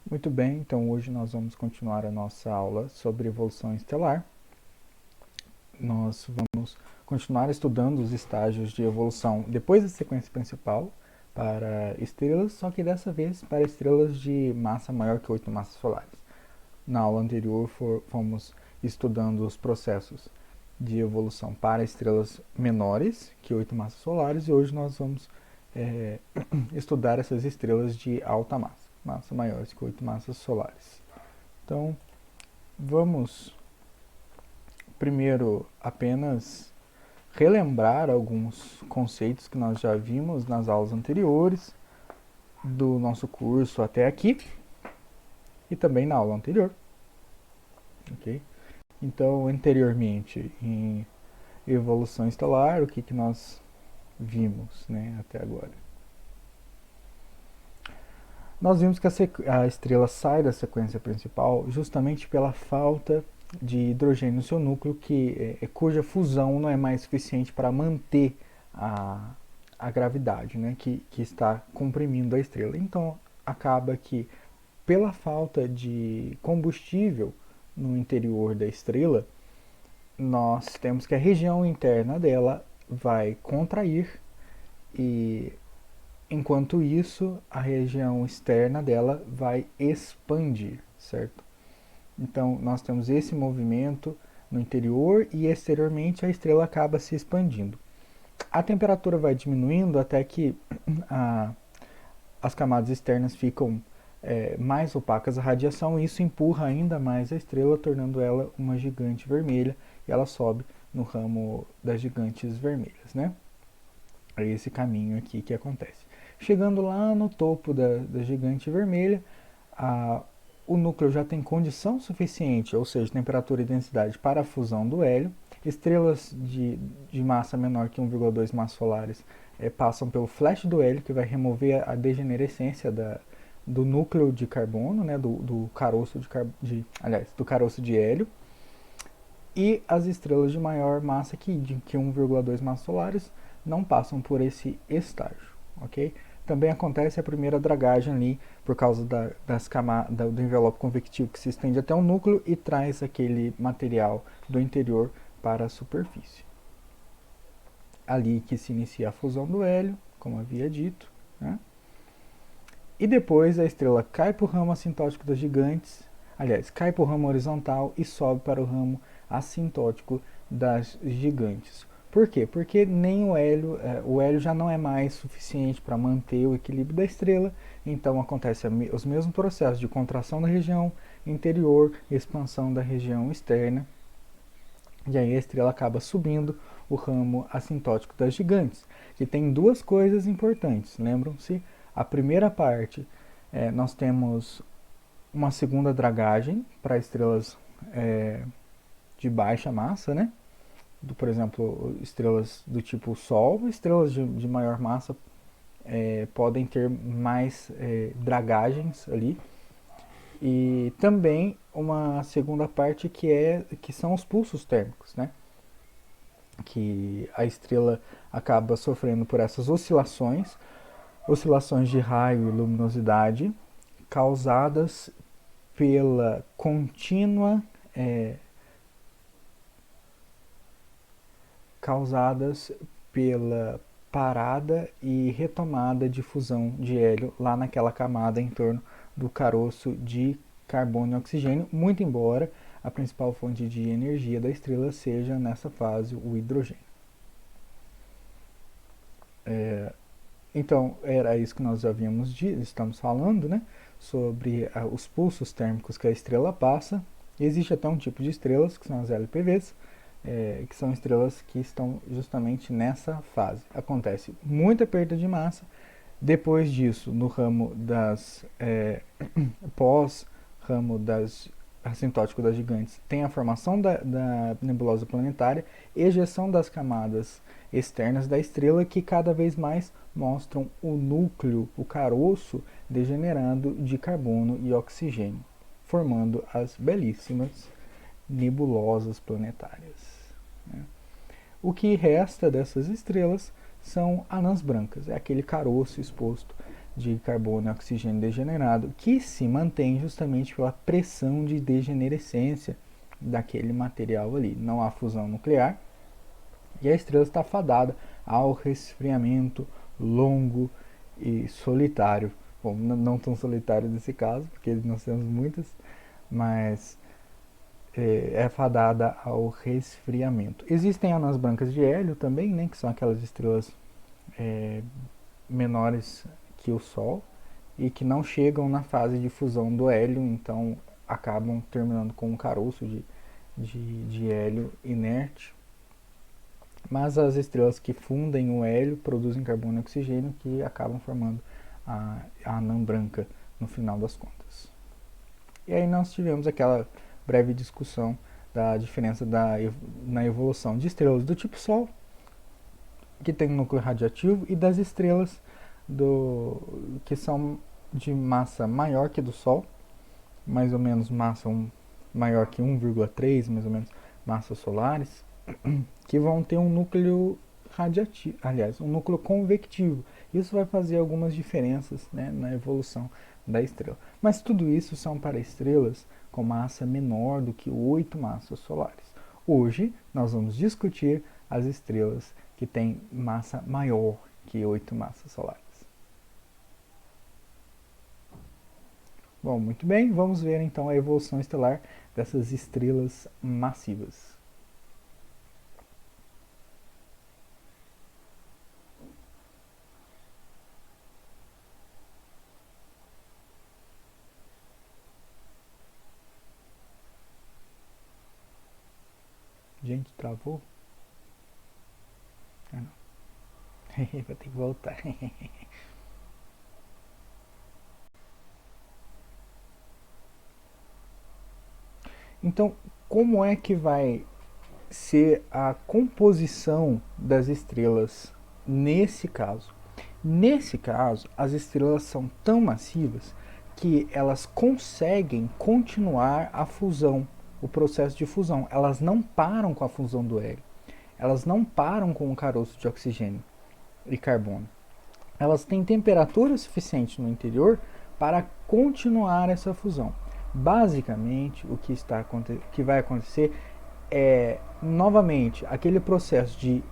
Muito bem, então hoje nós vamos continuar a nossa aula sobre evolução estelar. Nós vamos continuar estudando os estágios de evolução depois da sequência principal para estrelas, só que dessa vez para estrelas de massa maior que 8 massas solares. Na aula anterior fomos estudando os processos de evolução para estrelas menores que 8 massas solares e hoje nós vamos estudar essas estrelas de alta massa maiores que 8 massas solares. Então, vamos primeiro apenas relembrar alguns conceitos que nós já vimos nas aulas anteriores do nosso curso até aqui e também na aula anterior. Ok? Então, anteriormente, em evolução estelar, o que nós vimos, né, até agora? Nós vimos que a estrela sai da sequência principal justamente pela falta de hidrogênio no seu núcleo, cuja fusão não é mais suficiente para manter a gravidade, né, que está comprimindo a estrela. Então, acaba que, pela falta de combustível no interior da estrela, nós temos que a região interna dela vai contrair e enquanto isso, a região externa dela vai expandir, certo? Então, nós temos esse movimento no interior e exteriormente a estrela acaba se expandindo. A temperatura vai diminuindo até que as camadas externas ficam mais opacas à radiação e isso empurra ainda mais a estrela, tornando ela uma gigante vermelha e ela sobe no ramo das gigantes vermelhas, né? É esse caminho aqui que acontece. Chegando lá no topo da gigante vermelha, o núcleo já tem condição suficiente, ou seja, temperatura e densidade para a fusão do hélio. Estrelas de massa menor que 1,2 massas solares passam pelo flash do hélio, que vai remover a degenerescência do núcleo de carbono, né, do caroço do caroço de hélio. E as estrelas de maior massa que 1,2 massas solares não passam por esse estágio, ok? Também acontece a primeira dragagem ali por causa do envelope convectivo que se estende até o núcleo e traz aquele material do interior para a superfície. Ali que se inicia a fusão do hélio, como havia dito, né? E depois a estrela cai para o ramo assintótico das gigantes, aliás, cai para o ramo horizontal e sobe para o ramo assintótico das gigantes. Por quê? Porque nem o hélio já não é mais suficiente para manter o equilíbrio da estrela, então acontece os mesmos processos de contração da região interior, expansão da região externa, e aí a estrela acaba subindo o ramo assintótico das gigantes, que tem duas coisas importantes, lembram-se? A primeira parte, nós temos uma segunda dragagem para estrelas de baixa massa, né? Por exemplo, estrelas do tipo Sol, estrelas de maior massa podem ter mais dragagens ali. E também uma segunda parte que são os pulsos térmicos, né? Que a estrela acaba sofrendo por essas oscilações de raio e luminosidade causadas pela contínua causadas pela parada e retomada de fusão de hélio lá naquela camada em torno do caroço de carbono e oxigênio, muito embora a principal fonte de energia da estrela seja nessa fase o hidrogênio. Então, era isso que nós já estamos falando, né? Sobre os pulsos térmicos que a estrela passa. Existe até um tipo de estrelas, que são as LPVs, que são estrelas que estão justamente nessa fase. Acontece muita perda de massa. Depois disso, no ramo pós-ramo das assintótico das gigantes, tem a formação da nebulosa planetária, ejeção das camadas externas da estrela que cada vez mais mostram o núcleo, o caroço degenerando de carbono e oxigênio, formando as belíssimas nebulosas planetárias. Né? O que resta dessas estrelas são anãs brancas, é aquele caroço exposto de carbono e oxigênio degenerado, que se mantém justamente pela pressão de degenerescência daquele material ali. Não há fusão nuclear e a estrela está fadada ao resfriamento longo e solitário. Bom, não tão solitário nesse caso, porque nós temos muitas, mas é fadada ao resfriamento. Existem anãs brancas de hélio também, né, que são aquelas estrelas é, menores que o Sol e que não chegam na fase de fusão do hélio, então acabam terminando com um caroço de hélio inerte. Mas as estrelas que fundem o hélio produzem carbono e oxigênio que acabam formando a anã branca no final das contas. E aí nós tivemos aquela breve discussão da diferença na evolução de estrelas do tipo Sol, que tem um núcleo radioativo, e das estrelas que são de massa maior que do Sol, mais ou menos massa maior que 1,3, mais ou menos, massas solares, que vão ter um núcleo radiativo, aliás, um núcleo convectivo. Isso vai fazer algumas diferenças, né, na evolução da estrela. Mas tudo isso são para estrelas com massa menor do que 8 massas solares. Hoje nós vamos discutir as estrelas que têm massa maior que 8 massas solares. Bom, muito bem, vamos ver então a evolução estelar dessas estrelas massivas. Gente, travou? Ah, não. Vou ter que voltar. Então, como é que vai ser a composição das estrelas nesse caso? Nesse caso, as estrelas são tão massivas que elas conseguem continuar a fusão, o processo de fusão. Elas não param com a fusão do hélio. Elas não param com o caroço de oxigênio e carbono. Elas têm temperatura suficiente no interior para continuar essa fusão. Basicamente, que vai acontecer é, novamente, aquele processo de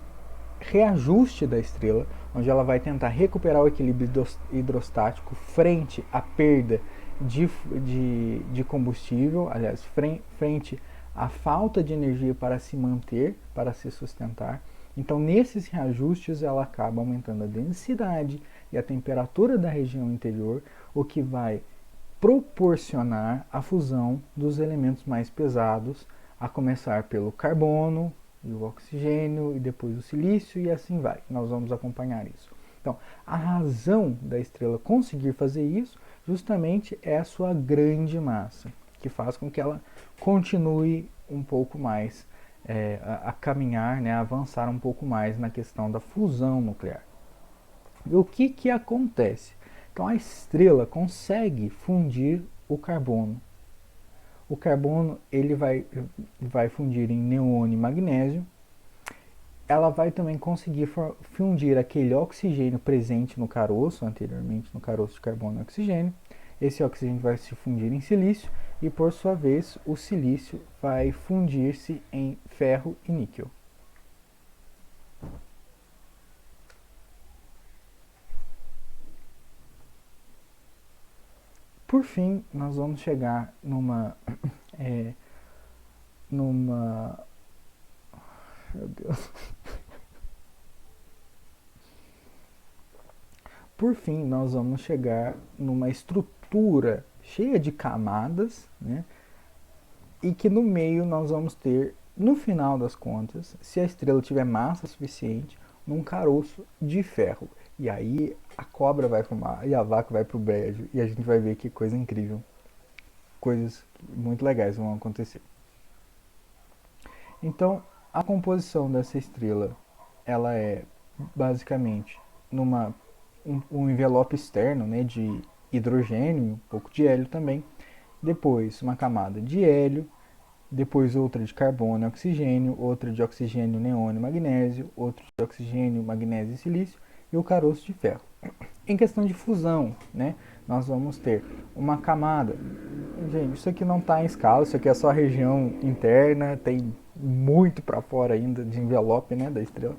reajuste da estrela, onde ela vai tentar recuperar o equilíbrio hidrostático frente à perda de combustível, aliás, frente à falta de energia para se manter, para se sustentar. Então, nesses reajustes, ela acaba aumentando a densidade e a temperatura da região interior, o que vai proporcionar a fusão dos elementos mais pesados, a começar pelo carbono e o oxigênio e depois o silício e assim vai. Nós vamos acompanhar isso. Então, a razão da estrela conseguir fazer isso justamente é a sua grande massa, que faz com que ela continue um pouco mais a caminhar, né, a avançar um pouco mais na questão da fusão nuclear. E o que acontece? Então a estrela consegue fundir o carbono. O carbono ele vai fundir em neônio e magnésio. Ela vai também conseguir fundir aquele oxigênio presente no caroço, anteriormente no caroço de carbono e oxigênio. Esse oxigênio vai se fundir em silício e, por sua vez, o silício vai fundir-se em ferro e níquel. Por fim, nós vamos chegar numa meu Deus. Por fim, nós vamos chegar numa estrutura cheia de camadas, né? E que no meio nós vamos ter, no final das contas, se a estrela tiver massa suficiente, num caroço de ferro. E aí a cobra vai fumar e a vaca vai pro brejo e a gente vai ver que coisa incrível. Coisas muito legais vão acontecer. Então, a composição dessa estrela, ela é basicamente um envelope externo, né, de hidrogênio, um pouco de hélio também, depois uma camada de hélio, depois outra de carbono e oxigênio, outra de oxigênio, neônio e magnésio, outra de oxigênio, magnésio e silício e o caroço de ferro. Em questão de fusão, né, nós vamos ter uma camada. Gente, isso aqui não está em escala, isso aqui é só a região interna, tem muito para fora ainda de envelope, né, da estrela.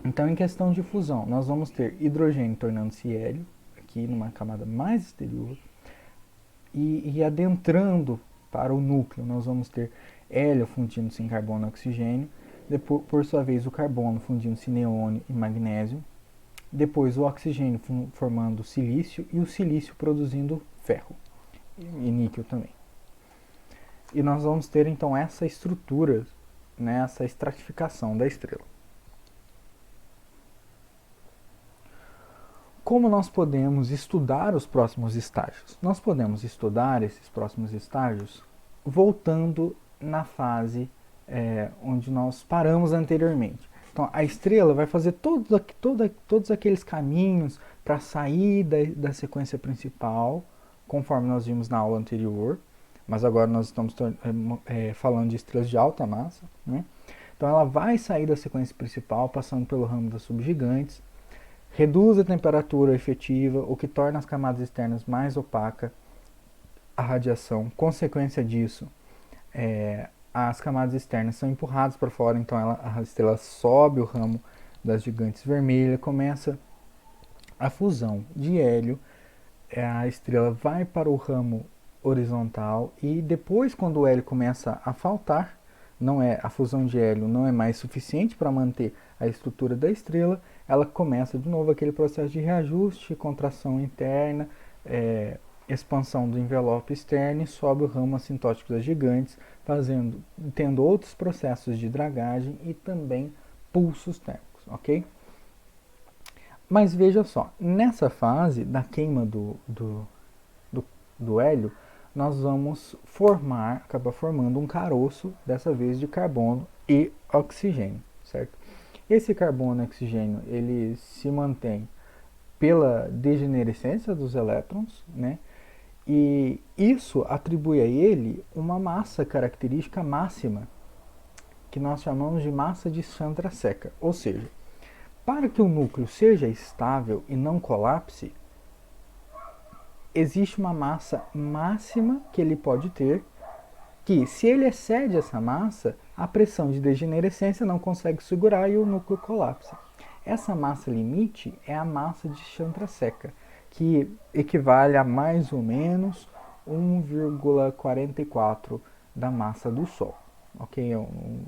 Então, em questão de fusão, nós vamos ter hidrogênio tornando-se hélio, aqui numa camada mais exterior, e adentrando para o núcleo, nós vamos ter hélio fundindo-se em carbono e oxigênio, depois, por sua vez, o carbono fundindo-se em neônio e magnésio, depois o oxigênio formando silício e o silício produzindo ferro e níquel também. E nós vamos ter então essa estrutura, né, essa estratificação da estrela. Como nós podemos estudar os próximos estágios? Nós podemos estudar esses próximos estágios voltando na fase onde nós paramos anteriormente. Então, a estrela vai fazer todos aqueles caminhos para sair da sequência principal, conforme nós vimos na aula anterior, mas agora nós estamos falando de estrelas de alta massa, né? Então, ela vai sair da sequência principal, passando pelo ramo das subgigantes, reduz a temperatura efetiva, o que torna as camadas externas mais opacas, a radiação. Consequência disso, as camadas externas são empurradas para fora, então a estrela sobe o ramo das gigantes vermelhas, começa a fusão de hélio, a estrela vai para o ramo horizontal e depois, quando o hélio começa a faltar, a fusão de hélio não é mais suficiente para manter a estrutura da estrela, ela começa de novo aquele processo de reajuste, contração interna, expansão do envelope externo e sobe o ramo assintótico das gigantes, tendo outros processos de dragagem e também pulsos térmicos, ok? Mas veja só, nessa fase da queima do hélio, nós vamos acabar formando um caroço, dessa vez de carbono e oxigênio, certo? Esse carbono e oxigênio, ele se mantém pela degenerescência dos elétrons, né? E isso atribui a ele uma massa característica máxima, que nós chamamos de massa de Chandrasekhar. Ou seja, para que o núcleo seja estável e não colapse, existe uma massa máxima que ele pode ter, que se ele excede essa massa, a pressão de degenerescência não consegue segurar e o núcleo colapsa. Essa massa limite é a massa de Chandrasekhar, que equivale a mais ou menos 1,44 da massa do Sol. Ok? É um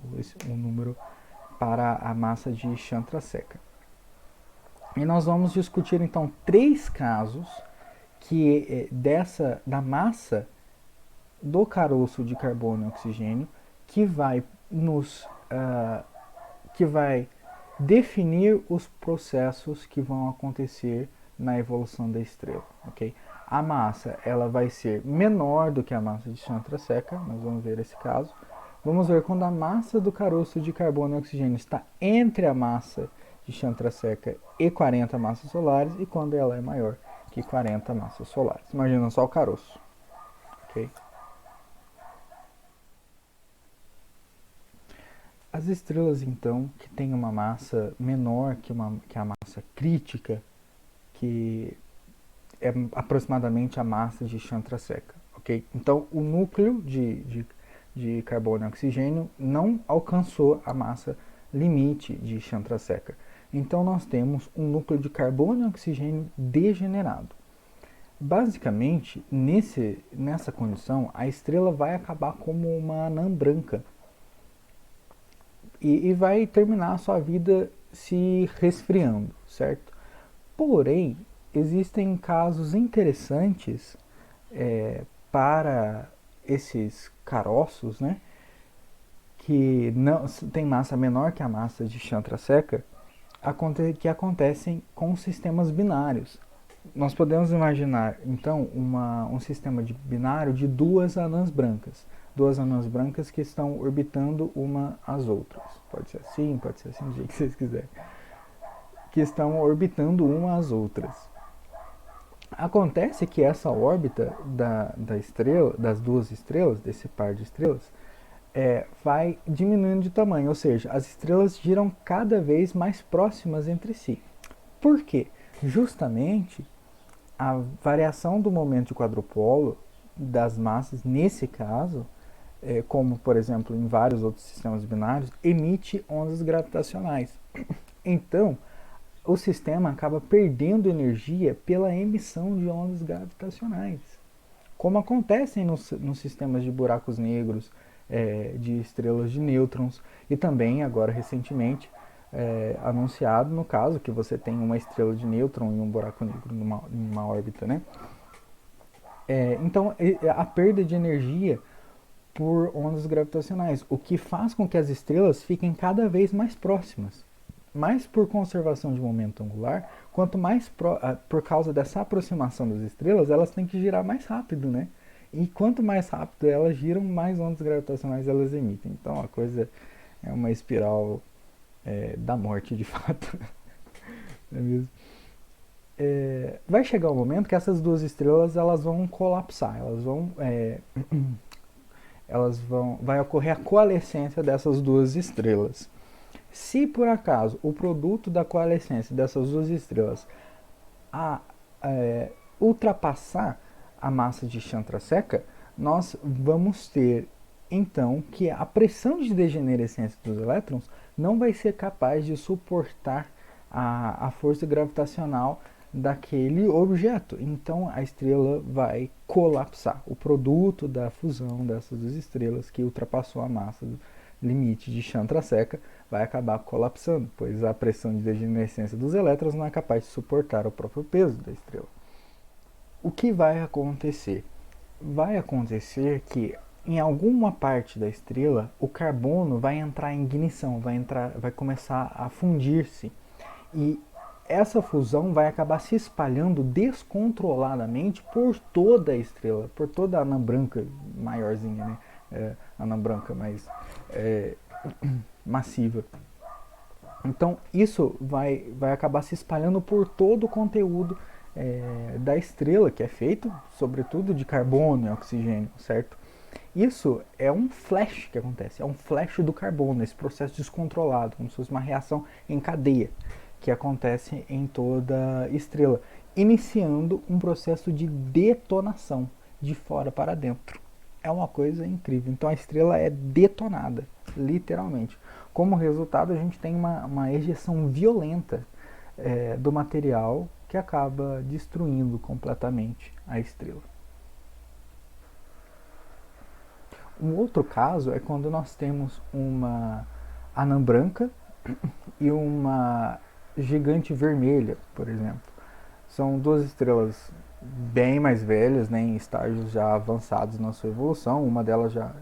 número para a massa de Chandrasekhar. E nós vamos discutir então 3 casos da massa do caroço de carbono e oxigênio que vai definir os processos que vão acontecer na evolução da estrela, ok? A massa ela vai ser menor do que a massa de Chandrasekhar, nós vamos ver esse caso. Vamos ver quando a massa do caroço de carbono e oxigênio está entre a massa de Chandrasekhar e 40 massas solares e quando ela é maior que 40 massas solares. Imagina só o caroço, ok? As estrelas, então, que têm uma massa menor que a massa crítica, que é aproximadamente a massa de Chandrasekhar, ok? Então, o núcleo de carbono e oxigênio não alcançou a massa limite de Chandrasekhar. Então, nós temos um núcleo de carbono e oxigênio degenerado. Basicamente, nessa condição, a estrela vai acabar como uma anã branca, e vai terminar a sua vida se resfriando, certo? Porém, existem casos interessantes para esses caroços, né, que não tem massa menor que a massa de Chandrasekhar, que acontecem com sistemas binários. Nós podemos imaginar, então, um sistema de binário de 2 anãs brancas. 2 anãs brancas que estão orbitando uma às outras. Pode ser assim, do jeito que vocês quiserem. Que estão orbitando uma às outras. Acontece que essa órbita da estrela, das 2 estrelas, desse par de estrelas, vai diminuindo de tamanho, ou seja, as estrelas giram cada vez mais próximas entre si. Por quê? Justamente a variação do momento de quadrupolo das massas, nesse caso, como por exemplo em vários outros sistemas binários, emite ondas gravitacionais. Então, o sistema acaba perdendo energia pela emissão de ondas gravitacionais, como acontecem nos sistemas de buracos negros, de estrelas de nêutrons, e também agora recentemente anunciado no caso que você tem uma estrela de nêutron e um buraco negro numa órbita, né? Então a perda de energia por ondas gravitacionais, o que faz com que as estrelas fiquem cada vez mais próximas. Mais por conservação de momento angular, quanto mais por causa dessa aproximação das estrelas, elas têm que girar mais rápido, né? E quanto mais rápido elas giram, mais ondas gravitacionais elas emitem. Então a coisa é uma espiral da morte, de fato. Não é mesmo? Vai chegar um momento que essas duas estrelas elas vão colapsar, vai ocorrer a coalescência dessas duas estrelas. Se por acaso o produto da coalescência dessas duas estrelas ultrapassar a massa de Chandrasekhar, nós vamos ter então que a pressão de degenerescência dos elétrons não vai ser capaz de suportar a força gravitacional daquele objeto. Então a estrela vai colapsar. O produto da fusão dessas duas estrelas que ultrapassou a massa do limite de Chandrasekhar vai acabar colapsando, pois a pressão de degenerescência dos elétrons não é capaz de suportar o próprio peso da estrela. O que vai acontecer? Vai acontecer que em alguma parte da estrela o carbono vai entrar em ignição, vai começar a fundir-se, e essa fusão vai acabar se espalhando descontroladamente por toda a estrela, por toda a anã branca maiorzinha, né? Anã branca mais massiva. Então isso vai acabar se espalhando por todo o conteúdo da estrela, que é feito sobretudo de carbono e oxigênio, certo? Isso é um flash que acontece, é um flash do carbono, esse processo descontrolado, como se fosse uma reação em cadeia que acontece em toda estrela, iniciando um processo de detonação de fora para dentro. É uma coisa incrível. Então a estrela é detonada, literalmente. Como resultado, a gente tem uma ejeção violenta do material que acaba destruindo completamente a estrela. Um outro caso é quando nós temos uma anã branca e uma gigante vermelha, por exemplo. São duas estrelas bem mais velhas, né, em estágios já avançados na sua evolução. Uma delas já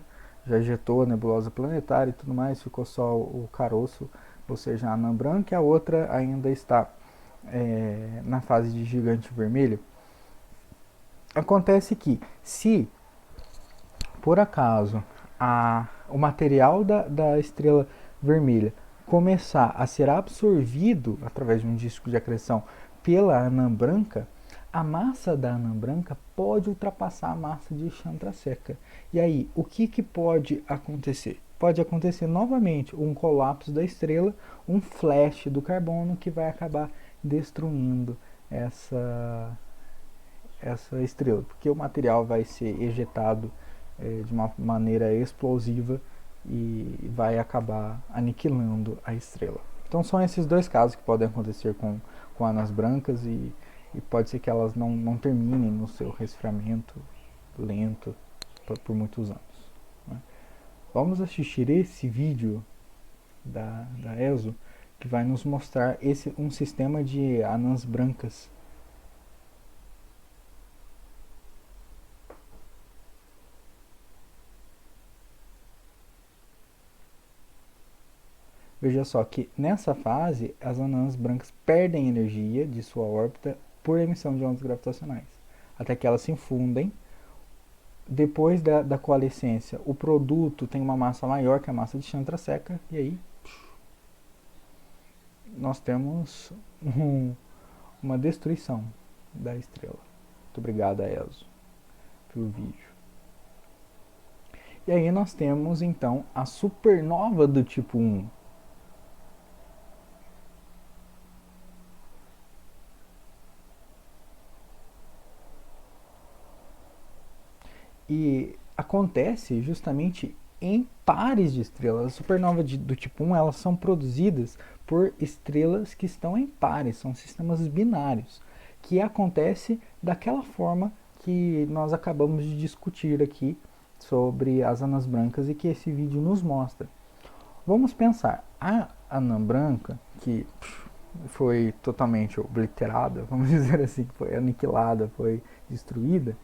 ejetou a nebulosa planetária e tudo mais, ficou só o caroço, ou seja, a anã branca, e a outra ainda está na fase de gigante vermelho. Acontece que, se por acaso o material da estrela vermelha começar a ser absorvido através de um disco de acreção pela anã branca, a massa da anã branca pode ultrapassar a massa de Chandrasekhar. E aí, o que pode acontecer? Pode acontecer novamente um colapso da estrela, um flash do carbono que vai acabar destruindo essa estrela, porque o material vai ser ejetado de uma maneira explosiva e vai acabar aniquilando a estrela. Então são esses dois casos que podem acontecer com anãs brancas, e pode ser que elas não terminem no seu resfriamento lento por muitos anos, né? Vamos assistir esse vídeo da ESO, que vai nos mostrar um sistema de anãs brancas. Veja só que nessa fase as anãs brancas perdem energia de sua órbita por emissão de ondas gravitacionais, até que elas se infundem. Depois da coalescência, o produto tem uma massa maior que a massa de Chandrasekhar, e aí nós temos uma destruição da estrela. Muito obrigado, ESO, pelo vídeo. E aí nós temos então a supernova do tipo 1. E acontece justamente em pares de estrelas. As supernovas do tipo 1, elas são produzidas por estrelas que estão em pares, são sistemas binários, que acontece daquela forma que nós acabamos de discutir aqui sobre as anãs brancas e que esse vídeo nos mostra. Vamos pensar, a anã branca, que foi totalmente obliterada, vamos dizer assim, foi aniquilada, foi destruída,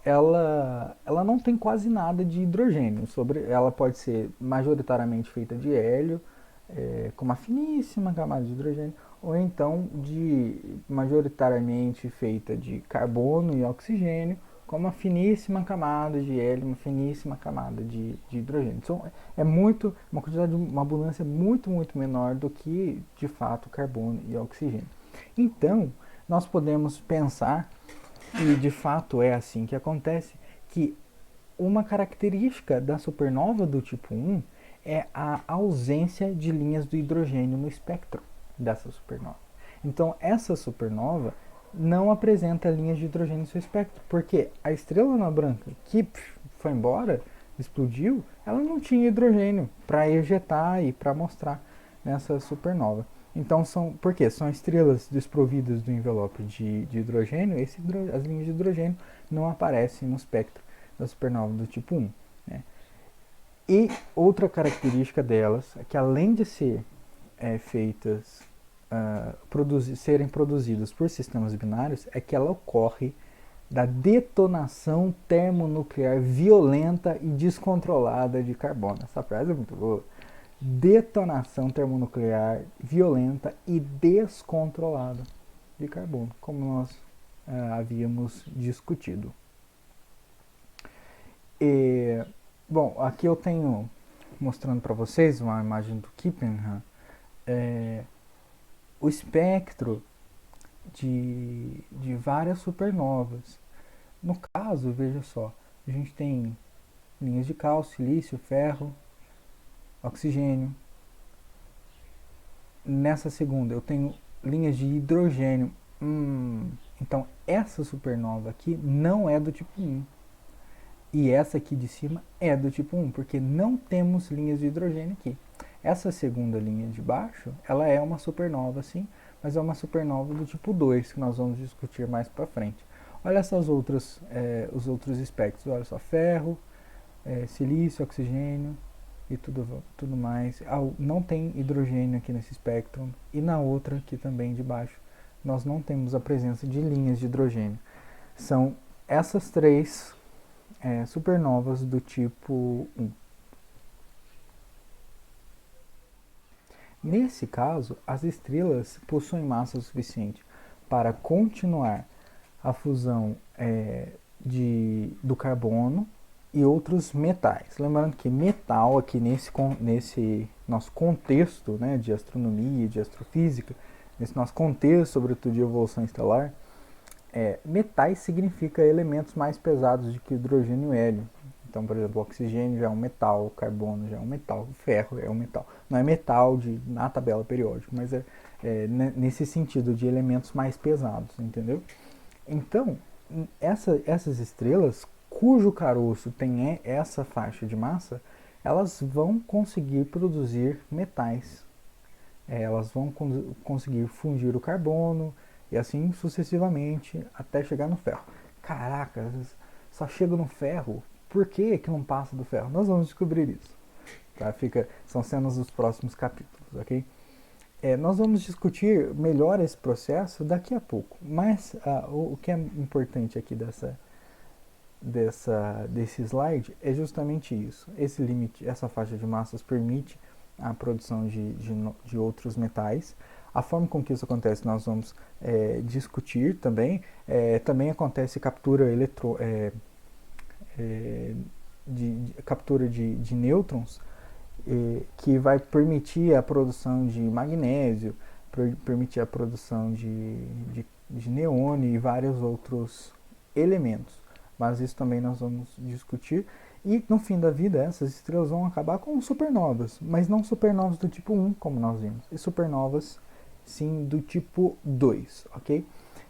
ela não tem quase nada de hidrogênio. Ela pode ser majoritariamente feita de hélio, com uma finíssima camada de hidrogênio, ou então majoritariamente feita de carbono e oxigênio, com uma finíssima camada de hélio, uma finíssima camada de hidrogênio. Então uma abundância muito menor do que de fato carbono e oxigênio. Então nós podemos pensar, e de fato é assim que acontece, que uma característica da supernova do tipo 1 é a ausência de linhas do hidrogênio no espectro dessa supernova. Então essa supernova não apresenta linhas de hidrogênio no seu espectro, porque a estrela anã branca que foi embora, explodiu, ela não tinha hidrogênio para ejetar e para mostrar nessa supernova. Então por quê? São estrelas desprovidas do envelope de hidrogênio, as linhas de hidrogênio não aparecem no espectro da supernova do tipo 1. Né? E outra característica delas é que, além de serem produzidas por sistemas binários, é que ela ocorre da detonação termonuclear violenta e descontrolada de carbono. Essa frase é muito boa. Detonação termonuclear violenta e descontrolada de carbono, como nós havíamos discutido. Bom, aqui eu tenho mostrando para vocês uma imagem do Kippenham, o espectro de várias supernovas. No caso, veja só, a gente tem linhas de cálcio, silício, ferro, oxigênio. Nessa segunda eu tenho linhas de hidrogênio. Então essa supernova aqui não é do tipo 1. E essa aqui de cima é do tipo 1, porque não temos linhas de hidrogênio aqui. Essa segunda linha de baixo, ela é uma supernova sim, mas é uma supernova do tipo 2, que nós vamos discutir mais para frente. Olha essas outras, os outros espectros, olha só, ferro, silício, oxigênio e tudo mais. Não tem hidrogênio aqui nesse espectro, e na outra aqui também de baixo, nós não temos a presença de linhas de hidrogênio. São essas três supernovas do tipo 1. Nesse caso, as estrelas possuem massa suficiente para continuar a fusão do carbono e outros metais. Lembrando que metal aqui nesse nosso contexto, né, de astronomia, de astrofísica, nesse nosso contexto, sobretudo de evolução estelar, metais significa elementos mais pesados do que hidrogênio e hélio. Então, por exemplo, o oxigênio já é um metal, o carbono já é um metal, o ferro é um metal. Não é metal na tabela periódica, mas nesse sentido de elementos mais pesados, entendeu? Então, essas estrelas cujo caroço tem essa faixa de massa, elas vão conseguir produzir metais. Elas vão conseguir fundir o carbono, e assim sucessivamente até chegar no ferro. Caraca, só chega no ferro? Por que não passa do ferro? Nós vamos descobrir isso. Tá? São cenas dos próximos capítulos, ok? Nós vamos discutir melhor esse processo daqui a pouco. Mas o que é importante aqui desse slide é justamente isso. Esse limite, essa faixa de massas permite a produção de outros metais. A forma com que isso acontece nós vamos discutir também. Também acontece captura captura de nêutrons, que vai permitir a produção de magnésio, permitir a produção de neônio e vários outros elementos. Mas isso também nós vamos discutir. E no fim da vida, essas estrelas vão acabar com supernovas, mas não supernovas do tipo 1, como nós vimos, e supernovas sim do tipo 2, ok?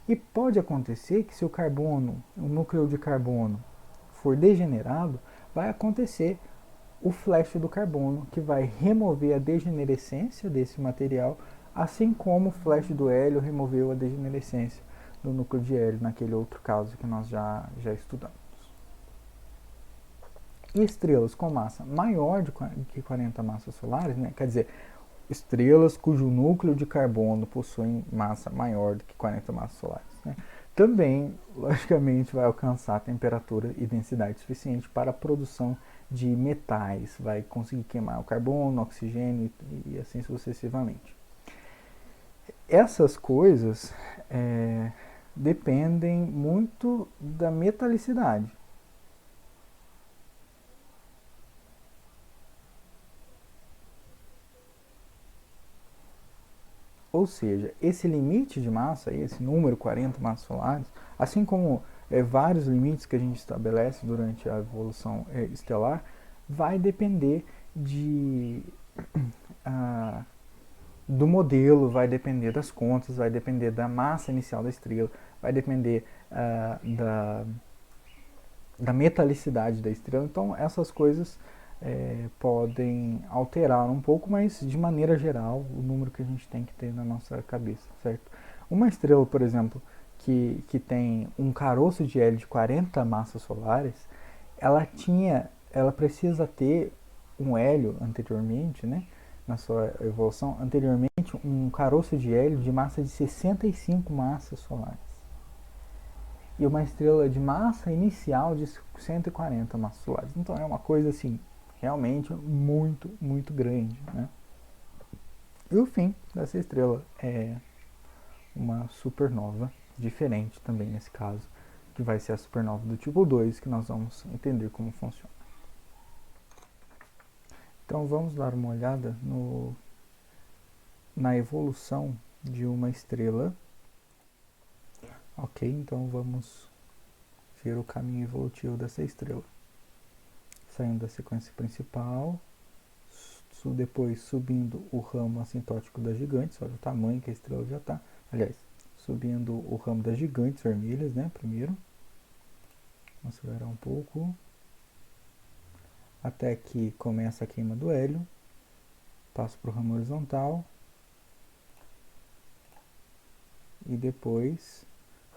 E pode acontecer que se o carbono, o núcleo de carbono, for degenerado, vai acontecer o flash do carbono, que vai remover a degenerescência desse material, assim como o flash do hélio removeu a degenerescência do núcleo de hélio, naquele outro caso que nós já estudamos. E estrelas com massa maior que 40 massas solares, né? Quer dizer, estrelas cujo núcleo de carbono possui massa maior do que 40 massas solares, né? Também, logicamente, vai alcançar temperatura e densidade suficiente para a produção de metais, vai conseguir queimar o carbono, o oxigênio e assim sucessivamente. Essas coisas dependem muito da metalicidade. Ou seja, esse limite de massa, esse número 40 massas solares, assim como vários limites que a gente estabelece durante a evolução estelar, vai depender de, ah, do modelo, vai depender das contas, vai depender da massa inicial da estrela, vai depender da metalicidade da estrela. Então, essas coisas podem alterar um pouco, mas de maneira geral, o número que a gente tem que ter na nossa cabeça, certo? Uma estrela, por exemplo, que tem um caroço de hélio de 40 massas solares, ela precisa ter um hélio anteriormente, né, na sua evolução, anteriormente um caroço de hélio de massa de 65 massas solares. E uma estrela de massa inicial de 140 massas solares. Então é uma coisa assim, realmente muito, muito grande, né? E o fim dessa estrela é uma supernova, diferente também nesse caso, que vai ser a supernova do tipo 2, que nós vamos entender como funciona. Então vamos dar uma olhada na evolução de uma estrela. Ok, então vamos ver o caminho evolutivo dessa estrela. Saindo da sequência principal, depois subindo o ramo assintótico das gigantes, olha o tamanho que a estrela já está. Aliás, subindo o ramo das gigantes vermelhas, né? Primeiro, vamos acelerar um pouco, até que começa a queima do hélio, passa para o ramo horizontal e depois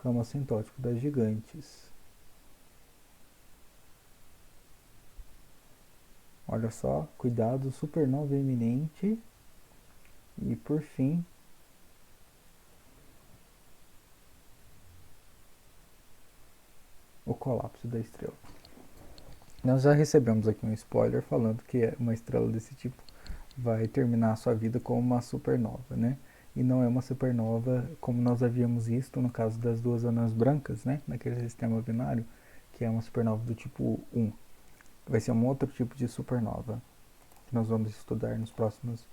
ramo assintótico das gigantes. Olha só, cuidado, supernova iminente. E por fim, o colapso da estrela. Nós já recebemos aqui um spoiler falando que uma estrela desse tipo vai terminar a sua vida como uma supernova, né? E não é uma supernova como nós havíamos visto no caso das duas anãs brancas, né? Naquele sistema binário, que é uma supernova do tipo 1. Vai ser um outro tipo de supernova que nós vamos estudar nos próximos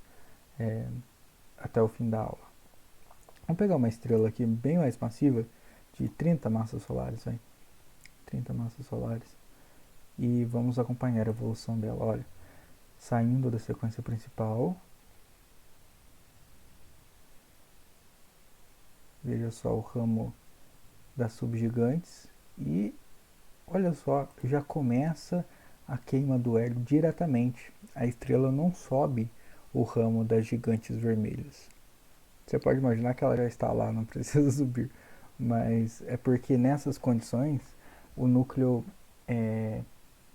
até o fim da aula. Vamos pegar uma estrela aqui bem mais massiva, de 30 massas solares, vai. 30 massas solares. E vamos acompanhar a evolução dela, olha. Saindo da sequência principal. Veja só o ramo das subgigantes. E olha só, já começa a queima do hélio diretamente. A estrela não sobe o ramo das gigantes vermelhas. Você pode imaginar que ela já está lá, não precisa subir. Mas é porque nessas condições o núcleo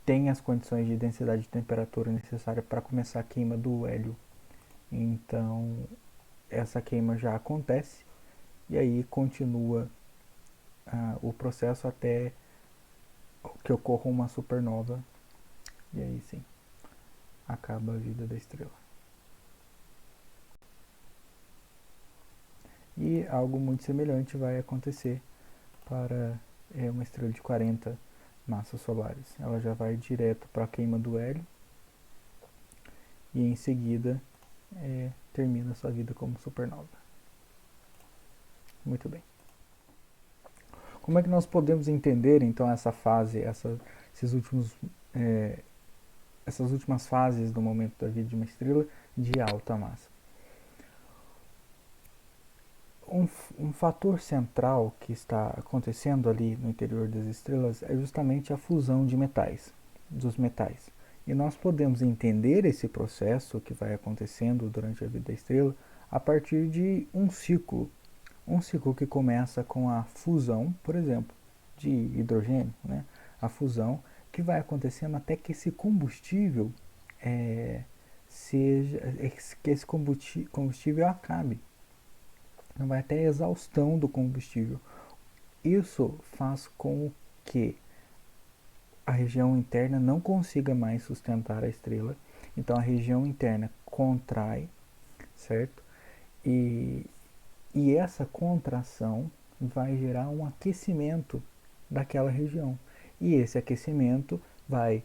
tem as condições de densidade de temperatura necessária para começar a queima do hélio. Então essa queima já acontece e aí continua o processo até que ocorra uma supernova. E aí sim, acaba a vida da estrela. E algo muito semelhante vai acontecer para uma estrela de 40 massas solares. Ela já vai direto para a queima do hélio e em seguida termina sua vida como supernova. Muito bem. Como é que nós podemos entender então essa fase, essas últimas fases do momento da vida de uma estrela de alta massa? um fator central que está acontecendo ali no interior das estrelas é justamente a fusão de metais, dos metais. E nós podemos entender esse processo que vai acontecendo durante a vida da estrela a partir de um ciclo. Um ciclo que começa com a fusão, por exemplo, de hidrogênio, né? A fusão que vai acontecendo até que esse combustível seja que esse combustível acabe. Não vai até a exaustão do combustível. Isso faz com que a região interna não consiga mais sustentar a estrela. Então a região interna contrai, certo? E, e essa contração vai gerar um aquecimento daquela região. E esse aquecimento vai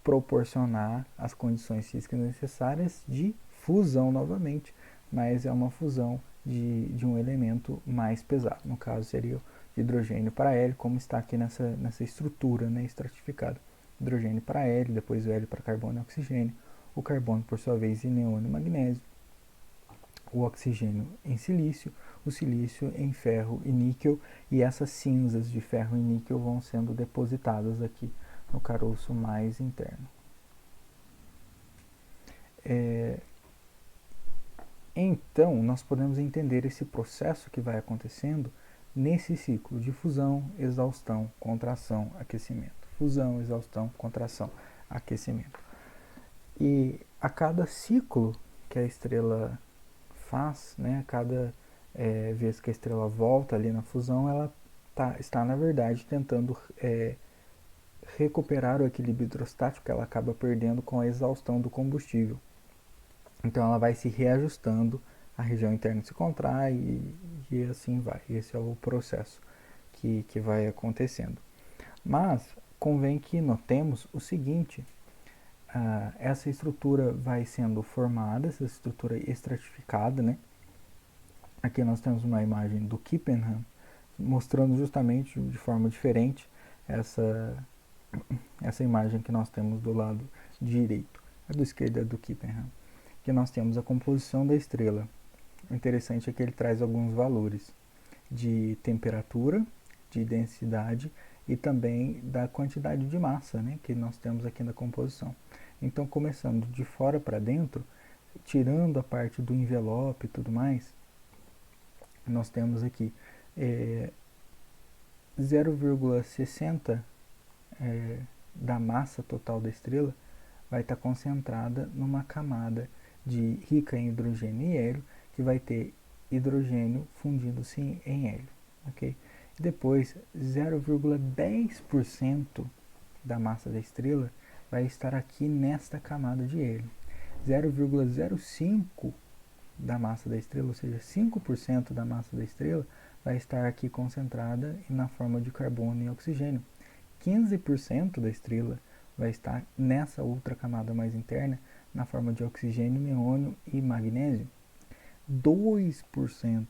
proporcionar as condições físicas necessárias de fusão novamente, mas é uma fusão de um elemento mais pesado. No caso, seria o de hidrogênio para hélio, como está aqui nessa estrutura, né, estratificada. Hidrogênio para hélio, depois o hélio para carbono e oxigênio, o carbono, por sua vez, em neônio e magnésio, o oxigênio em silício, o silício em ferro e níquel, e essas cinzas de ferro e níquel vão sendo depositadas aqui no caroço mais interno. Então, nós podemos entender esse processo que vai acontecendo nesse ciclo de fusão, exaustão, contração, aquecimento. Fusão, exaustão, contração, aquecimento. E a cada ciclo que a estrela faz, né, a cada vez que a estrela volta ali na fusão, ela está, na verdade, tentando recuperar o equilíbrio hidrostático que ela acaba perdendo com a exaustão do combustível. Então ela vai se reajustando, a região interna se contrai e assim vai. Esse é o processo que vai acontecendo. Mas convém que notemos o seguinte: essa estrutura vai sendo formada, essa estrutura estratificada, né? Aqui nós temos uma imagem do Kippenham mostrando justamente de forma diferente essa imagem que nós temos do lado direito. A do esquerdo é do Kippenham, que nós temos a composição da estrela. O interessante é que ele traz alguns valores de temperatura, de densidade e também da quantidade de massa, né, que nós temos aqui na composição. Então, começando de fora para dentro, tirando a parte do envelope e tudo mais, nós temos aqui 0,60 da massa total da estrela vai estar concentrada numa camada rica em hidrogênio e hélio, que vai ter hidrogênio fundindo-se em hélio. Okay? Depois, 0,10% da massa da estrela vai estar aqui nesta camada de hélio. 0,05% da massa da estrela, ou seja, 5% da massa da estrela, vai estar aqui concentrada na forma de carbono e oxigênio. 15% da estrela vai estar nessa outra camada mais interna, na forma de oxigênio, neônio e magnésio. 2%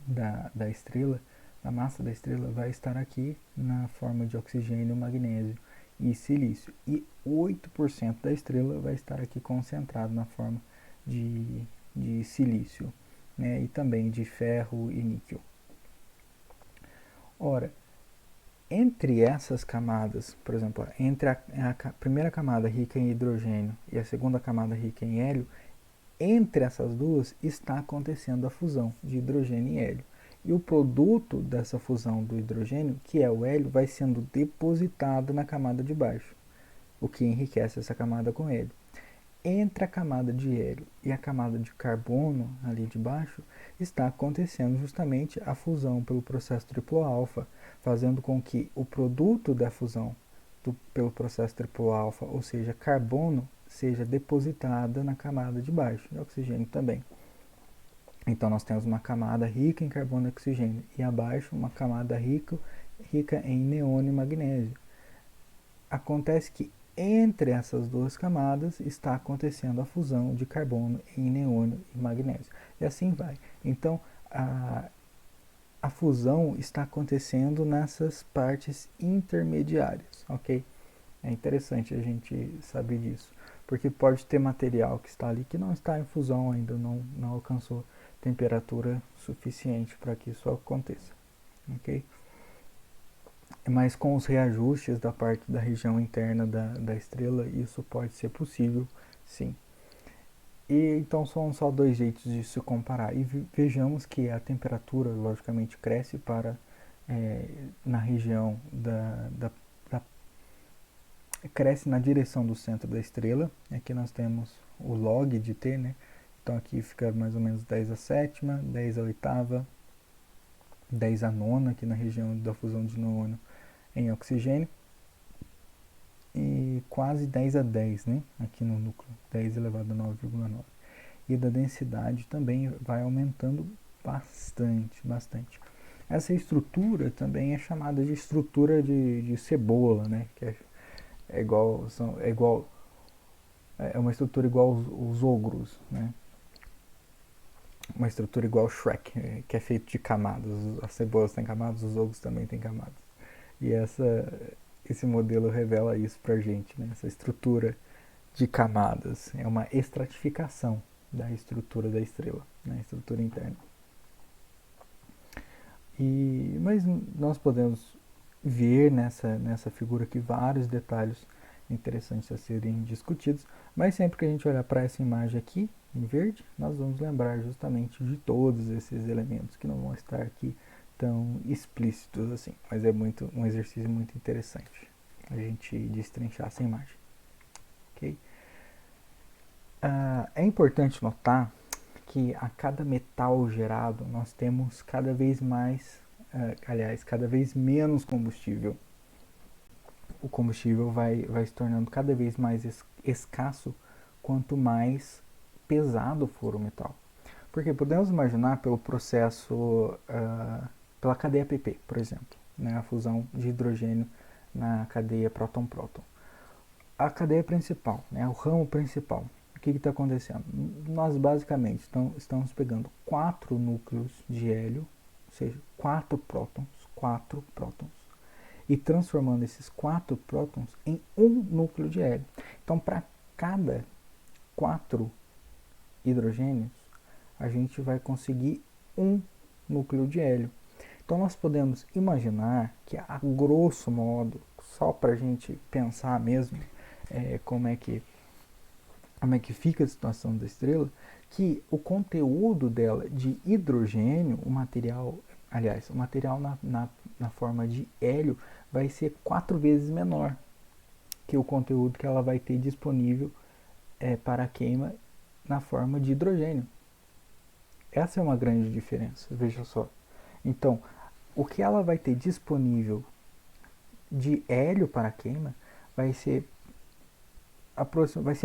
da estrela, da massa da estrela, vai estar aqui na forma de oxigênio, magnésio e silício. E 8% da estrela vai estar aqui concentrado na forma de silício, né, e também de ferro e níquel. Ora, entre essas camadas, por exemplo, entre a primeira camada rica em hidrogênio e a segunda camada rica em hélio, entre essas duas está acontecendo a fusão de hidrogênio e hélio. E o produto dessa fusão do hidrogênio, que é o hélio, vai sendo depositado na camada de baixo, o que enriquece essa camada com hélio. Entre a camada de hélio e a camada de carbono ali de baixo está acontecendo justamente a fusão pelo processo triplo alfa, fazendo com que o produto da fusão pelo processo triplo alfa, ou seja, carbono, seja depositada na camada de baixo, e oxigênio também. Então nós temos uma camada rica em carbono e oxigênio, e abaixo uma camada rica em neônio e magnésio. Acontece que entre essas duas camadas está acontecendo a fusão de carbono em neônio e magnésio. E assim vai. Então, a fusão está acontecendo nessas partes intermediárias, ok? É interessante a gente saber disso, porque pode ter material que está ali que não está em fusão ainda, não alcançou temperatura suficiente para que isso aconteça, ok? Mas com os reajustes da parte da região interna da estrela, isso pode ser possível, sim. E então são só dois jeitos de se comparar. E vejamos que a temperatura, logicamente, cresce na região cresce na direção do centro da estrela. Aqui nós temos o log de T, né? Então aqui fica mais ou menos 10 a sétima, 10 a oitava, 10 a nona, aqui na região da fusão de neurônio em oxigênio. E quase 10 a 10, né? Aqui no núcleo, 10 elevado a 9,9. E da densidade também vai aumentando bastante, bastante. Essa estrutura também é chamada de estrutura de cebola, né? Que é uma estrutura igual os ogros, né? Uma estrutura igual ao Shrek, que é feito de camadas. As cebolas têm camadas, os ogros também têm camadas. E esse modelo revela isso pra gente, né? Essa estrutura de camadas é uma estratificação da estrutura da estrela, né? Estrutura interna. Mas nós podemos ver nessa figura aqui vários detalhes interessantes a serem discutidos, mas sempre que a gente olhar para essa imagem aqui, em verde, nós vamos lembrar justamente de todos esses elementos que não vão estar aqui tão explícitos assim, mas é um exercício muito interessante a gente destrinchar essa imagem. Okay? É importante notar que a cada metal gerado nós temos cada vez mais, cada vez menos combustível. O combustível vai se tornando cada vez mais escasso quanto mais pesado for o metal. Porque podemos imaginar pelo processo, pela cadeia PP, por exemplo, né, a fusão de hidrogênio na cadeia próton-próton. A cadeia principal, né, o ramo principal, o que está acontecendo? Nós basicamente estamos pegando 4 núcleos de hélio, ou seja, 4 prótons, e transformando esses 4 prótons em um núcleo de hélio. Então, para cada 4 hidrogênios, a gente vai conseguir um núcleo de hélio. Então, nós podemos imaginar que, a grosso modo, só para a gente pensar mesmo como é que fica a situação da estrela, que o conteúdo dela de hidrogênio, o material na forma de hélio, vai ser 4 vezes menor que o conteúdo que ela vai ter disponível para a queima na forma de hidrogênio. Essa é uma grande diferença, veja só. Então, o que ela vai ter disponível de hélio para a queima vai ser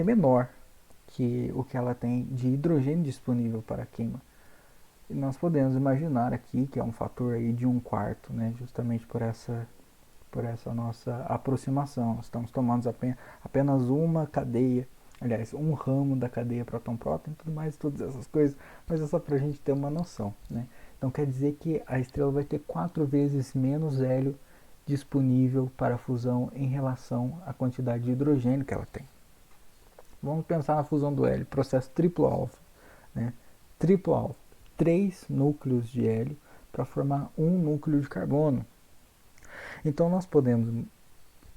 menor que o que ela tem de hidrogênio disponível para a queima. E nós podemos imaginar aqui que é um fator aí de 1/4, né, justamente por essa nossa aproximação. Nós estamos tomando apenas uma cadeia, aliás, um ramo da cadeia próton-próton e tudo mais, todas essas coisas, mas é só para a gente ter uma noção, né? Então quer dizer que a estrela vai ter 4 vezes menos hélio disponível para a fusão em relação à quantidade de hidrogênio que ela tem. Vamos pensar na fusão do hélio, processo triplo alfa, né? Triplo alfa, 3 núcleos de hélio para formar um núcleo de carbono. Então nós podemos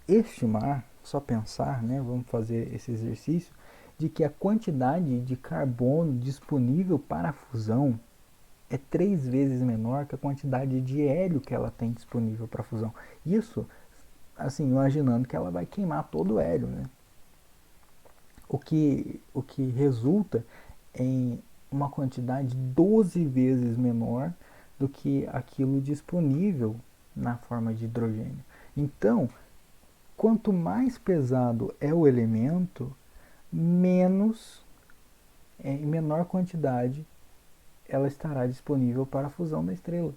estimar, só pensar, né, vamos fazer esse exercício, de que a quantidade de carbono disponível para a fusão é 3 vezes menor que a quantidade de hélio que ela tem disponível para a fusão. Isso, assim, imaginando que ela vai queimar todo o hélio, né? O que resulta em uma quantidade 12 vezes menor do que aquilo disponível na forma de hidrogênio. Então, quanto mais pesado é o elemento, menos, em menor quantidade, ela estará disponível para a fusão da estrela.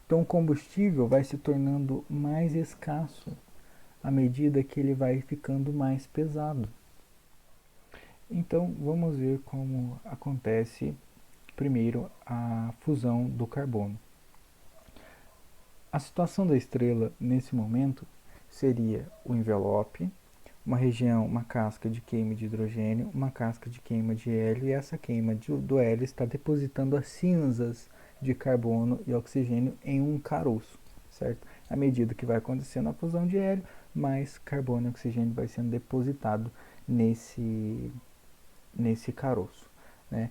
Então o combustível vai se tornando mais escasso à medida que ele vai ficando mais pesado. Então vamos ver como acontece primeiro a fusão do carbono. A situação da estrela nesse momento seria o envelope uma região, uma casca de queima de hidrogênio, uma casca de queima de hélio, e essa queima do hélio está depositando as cinzas de carbono e oxigênio em um caroço, certo? À medida que vai acontecendo a fusão de hélio, mais carbono e oxigênio vai sendo depositado nesse caroço, né?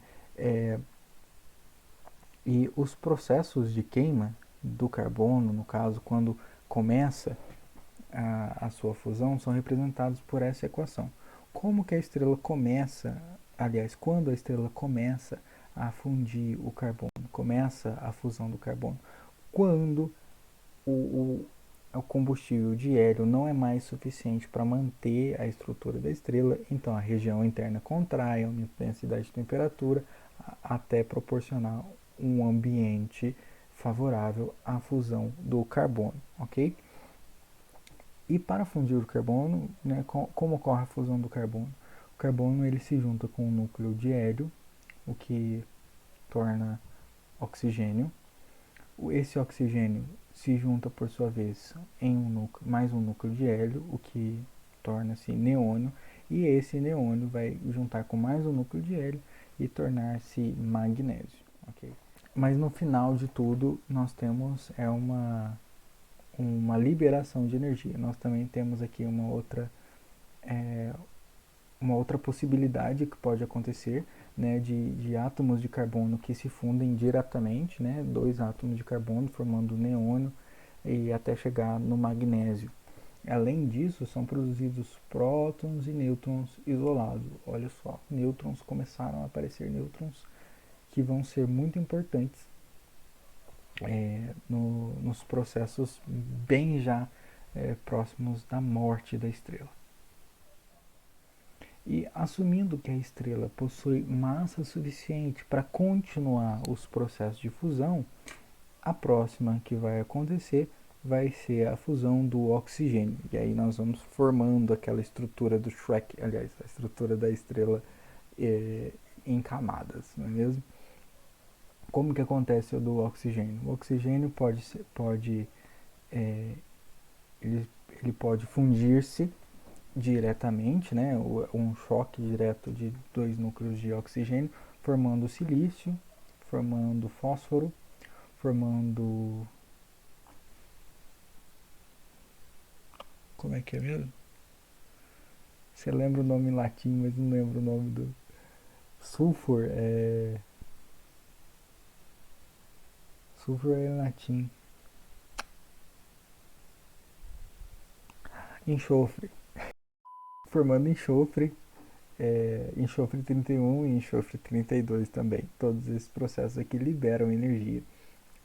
E os processos de queima do carbono, no caso, quando começa a sua fusão, são representados por essa equação. Como que a estrela começa, aliás, quando a estrela começa a fundir o carbono, começa a fusão do carbono? Quando o combustível de hélio não é mais suficiente para manter a estrutura da estrela, então a região interna contrai, aumenta a densidade de temperatura, até proporcionar um ambiente favorável à fusão do carbono, ok? E para fundir o carbono, né, como ocorre a fusão do carbono? O carbono ele se junta com o núcleo de hélio, o que torna oxigênio. Esse oxigênio se junta por sua vez em mais um núcleo de hélio, o que torna-se neônio, e esse neônio vai juntar com mais um núcleo de hélio e tornar-se magnésio, ok? Mas no final de tudo nós temos uma liberação de energia. Nós também temos aqui uma outra possibilidade que pode acontecer, né, de átomos de carbono que se fundem diretamente, né, dois átomos de carbono formando neônio e até chegar no magnésio. Além disso, são produzidos prótons e nêutrons isolados. Olha só, nêutrons, começaram a aparecer nêutrons que vão ser muito importantes nos processos bem já próximos da morte da estrela. E assumindo que a estrela possui massa suficiente para continuar os processos de fusão, a próxima que vai acontecer vai ser a fusão do oxigênio. E aí nós vamos formando aquela estrutura do Shrek, aliás, a estrutura da estrela em camadas, não é mesmo? Como que acontece o do oxigênio? O oxigênio é, ele pode fundir-se diretamente, né, um choque direto de dois núcleos de oxigênio, formando silício, formando fósforo, formando... Como é que é mesmo? Você lembra o nome em latim, mas não lembra o nome do... Sulfur é... Sulfur é em latim. Enxofre. Formando enxofre, enxofre 31 e enxofre 32 também. Todos esses processos aqui liberam energia.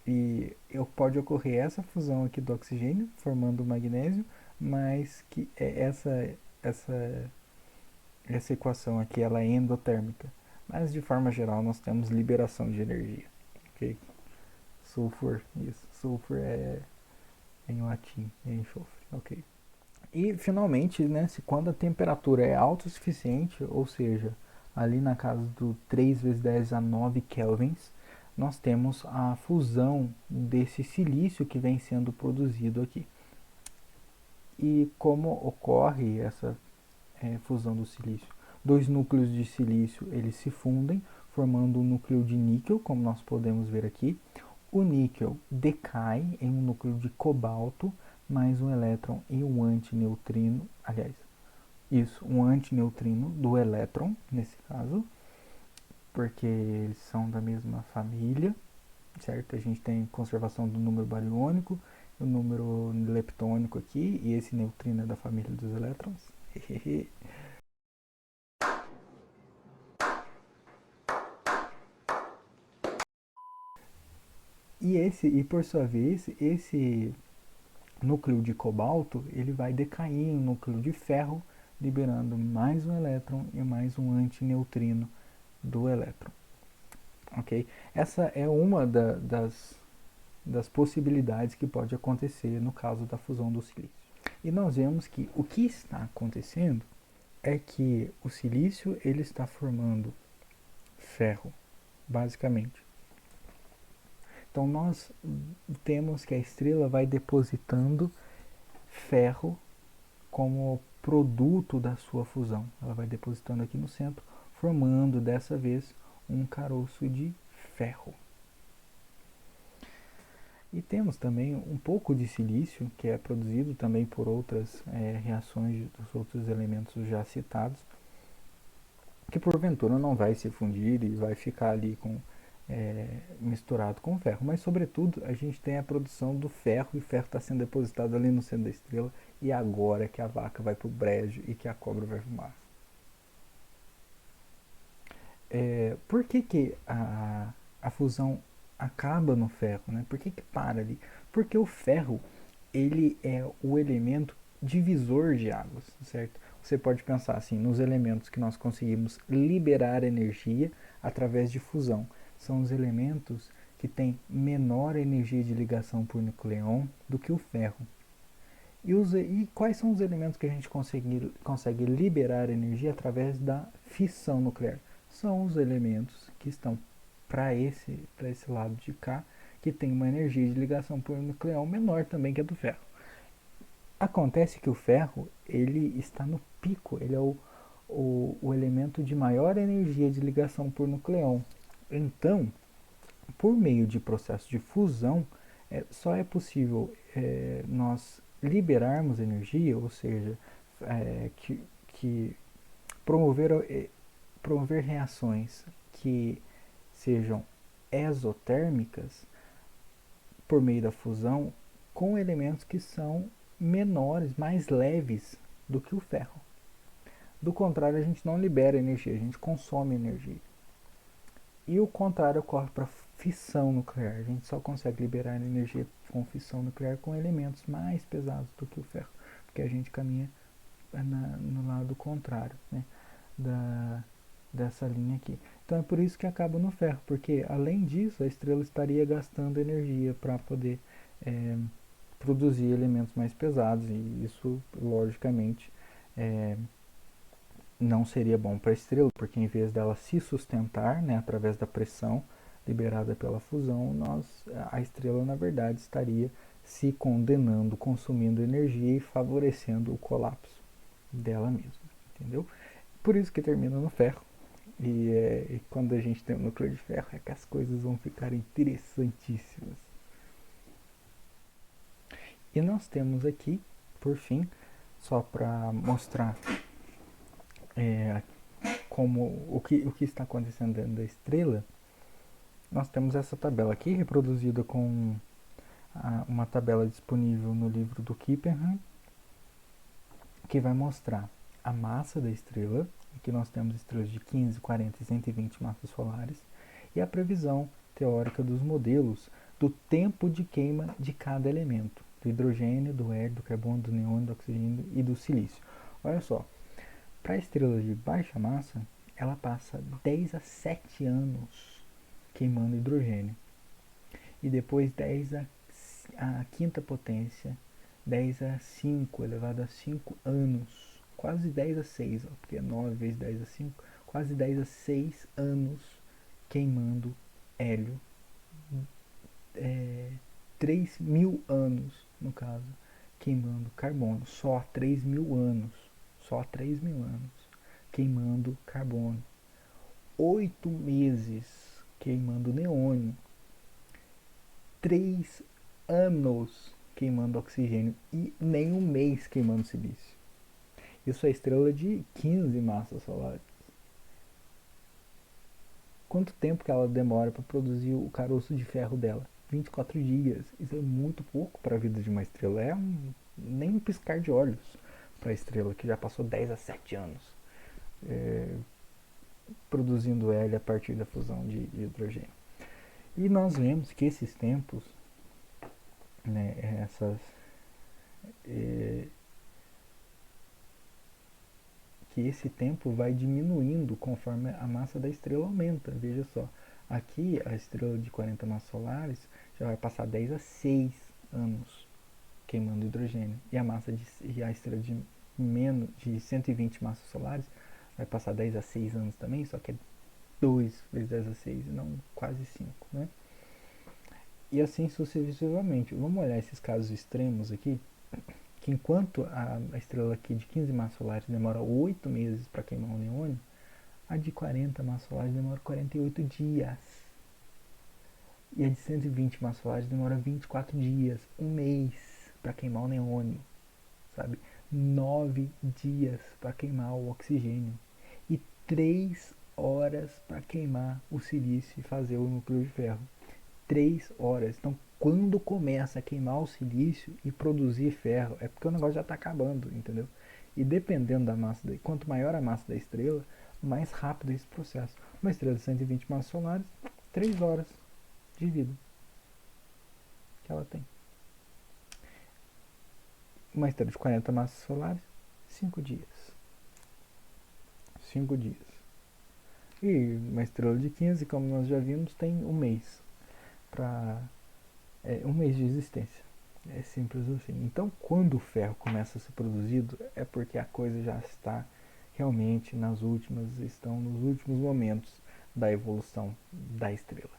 E pode ocorrer essa fusão aqui do oxigênio, formando o magnésio, mas que essa equação aqui ela é endotérmica. Mas de forma geral nós temos liberação de energia. Ok? Sulfur, isso. Sulfur é em latim, é enxofre. Ok. E finalmente, né, quando a temperatura é alta o suficiente, ou seja, ali na casa do 3 vezes 10 a 9 kelvins, nós temos a fusão desse silício que vem sendo produzido aqui. E como ocorre essa fusão do silício? Dois núcleos de silício eles se fundem, formando um núcleo de níquel, como nós podemos ver aqui. O níquel decai em um núcleo de cobalto, mais um elétron e um antineutrino, aliás, isso, um antineutrino do elétron, nesse caso, porque eles são da mesma família, certo? A gente tem conservação do número bariônico, o número leptônico aqui, e esse neutrino é da família dos elétrons. E por sua vez, esse núcleo de cobalto, ele vai decair em um núcleo de ferro, liberando mais um elétron e mais um antineutrino do elétron. Ok? Essa é uma das possibilidades que pode acontecer no caso da fusão do silício. E nós vemos que o que está acontecendo é que o silício ele está formando ferro, basicamente. Então nós temos que a estrela vai depositando ferro como produto da sua fusão. Ela vai depositando aqui no centro, formando dessa vez um caroço de ferro. E temos também um pouco de silício, que é produzido também por outras reações dos outros elementos já citados, que porventura não vai se fundir e vai ficar ali misturado com o ferro. Mas, sobretudo, a gente tem a produção do ferro, e o ferro está sendo depositado ali no centro da estrela, e agora que a vaca vai para o brejo e que a cobra vai fumar. Por que a fusão acaba no ferro, né? Por que para ali? Porque o ferro, ele é o elemento divisor de águas, certo? Você pode pensar assim, nos elementos que nós conseguimos liberar energia através de fusão. São os elementos que têm menor energia de ligação por nucleon do que o ferro. E quais são os elementos que a gente consegue liberar energia através da fissão nuclear? São os elementos que estão para esse lado de cá, que tem uma energia de ligação por nucleon menor também que a do ferro. Acontece que o ferro, ele está no pico, ele é o elemento de maior energia de ligação por nucleon. Então, por meio de processo de fusão, só é possível nós liberarmos energia, ou seja, que promover reações que sejam exotérmicas por meio da fusão com elementos que são menores, mais leves do que o ferro. Do contrário, a gente não libera energia, a gente consome energia. E o contrário ocorre para fissão nuclear. A gente só consegue liberar energia com fissão nuclear com elementos mais pesados do que o ferro, porque a gente caminha no lado contrário, né, dessa linha aqui. Então é por isso que acaba no ferro, porque além disso a estrela estaria gastando energia para poder produzir elementos mais pesados, e isso logicamente não seria bom para a estrela, porque em vez dela se sustentar, né, através da pressão liberada pela fusão, a estrela na verdade estaria se condenando, consumindo energia e favorecendo o colapso dela mesma, entendeu? Por isso que termina no ferro. E quando a gente tem um núcleo de ferro é que as coisas vão ficar interessantíssimas. E nós temos aqui, por fim, só para mostrar o que está acontecendo dentro da estrela, nós temos essa tabela aqui, reproduzida com uma tabela disponível no livro do Kippenham, que vai mostrar a massa da estrela. Aqui nós temos estrelas de 15, 40 e 120 massas solares, e a previsão teórica dos modelos do tempo de queima de cada elemento, do hidrogênio, do hélio, do carbono, do neônio, do oxigênio e do silício. Olha só, para estrelas de baixa massa, ela passa 10 a 7 anos queimando hidrogênio, e depois 10 a quinta potência, 10 a 5 elevado a 5 anos, quase 10 a 6, porque é 9 vezes 10 a 5, quase 10 a 6 anos queimando hélio. 3.000 anos, no caso, queimando carbono. Só 3.000 anos. Só 3.000 anos queimando carbono. 8 meses queimando neônio. 3 anos queimando oxigênio. E nem um mês queimando silício. Isso é estrela de 15 massas solares. Quanto tempo que ela demora para produzir o caroço de ferro dela? 24 dias. Isso é muito pouco para a vida de uma estrela. Nem um piscar de olhos para a estrela, que já passou 10 a 7 anos produzindo hélio a partir da fusão de hidrogênio. E nós vemos que esses tempos, né, que esse tempo vai diminuindo conforme a massa da estrela aumenta. Veja só, aqui a estrela de 40 massas solares já vai passar 10 a 6 anos queimando hidrogênio, e a estrela de 120 massas solares vai passar 10 a 6 anos também, só que é 2 vezes 10 a 6 e não quase 5, né? E assim sucessivamente. Vamos olhar esses casos extremos aqui, que enquanto a estrela aqui de 15 massas solares demora 8 meses para queimar um neônio, a de 40 massas solares demora 48 dias. E a de 120 massas solares demora 24 dias, um mês para queimar o neônio, sabe? 9 dias para queimar o oxigênio e 3 horas para queimar o silício e fazer o núcleo de ferro. 3 horas. Então, quando começa a queimar o silício e produzir ferro, é porque o negócio já está acabando, entendeu? E dependendo da massa, quanto maior a massa da estrela, mais rápido é esse processo. Uma estrela de 120 massas solares, 3 horas de vida que ela tem. Uma estrela de 40 massas solares, 5 dias. 5 dias. E uma estrela de 15, como nós já vimos, tem um mês. Um mês de existência. É simples assim. Então, quando o ferro começa a ser produzido, é porque a coisa já está realmente estão nos últimos momentos da evolução da estrela.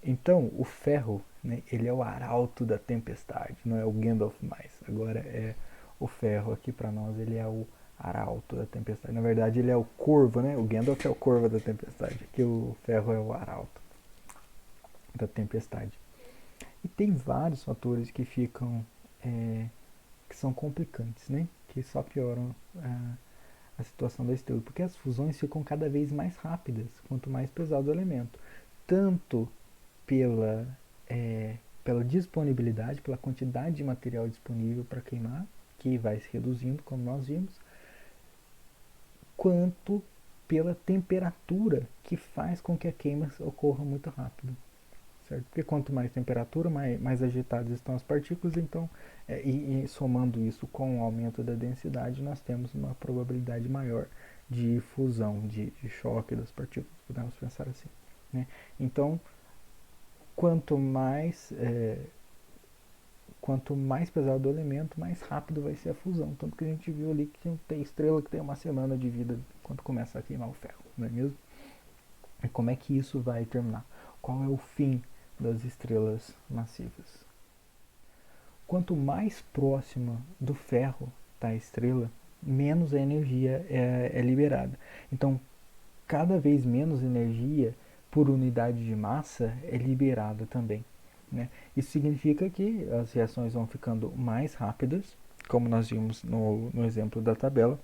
Então, o ferro, né, ele é o arauto da tempestade, não é o Gandalf mais. Agora é o ferro aqui para nós, ele é o arauto da tempestade. Na verdade, ele é o corvo, né? O Gandalf é o corvo da tempestade, aqui o ferro é o arauto da tempestade. E tem vários fatores que ficam que são complicantes, né? Que só pioram a situação da estrela, porque as fusões ficam cada vez mais rápidas quanto mais pesado o elemento, tanto pela pela disponibilidade, pela quantidade de material disponível para queimar, que vai se reduzindo, como nós vimos, quanto pela temperatura que faz com que a queima ocorra muito rápido. Certo? Porque quanto mais temperatura, mais agitadas estão as partículas, então, e somando isso com o aumento da densidade, nós temos uma probabilidade maior de fusão, de choque das partículas, podemos pensar assim. Né? Então, quanto mais pesado o elemento, mais rápido vai ser a fusão. Tanto que a gente viu ali que tem estrela que tem uma semana de vida quando começa a queimar o ferro, não é mesmo? E como é que isso vai terminar? Qual é o fim das estrelas massivas? Quanto mais próxima do ferro está a estrela, menos a energia é liberada. Então, cada vez menos energia por unidade de massa é liberada também. Né? Isso significa que as reações vão ficando mais rápidas, como nós vimos no exemplo da tabela,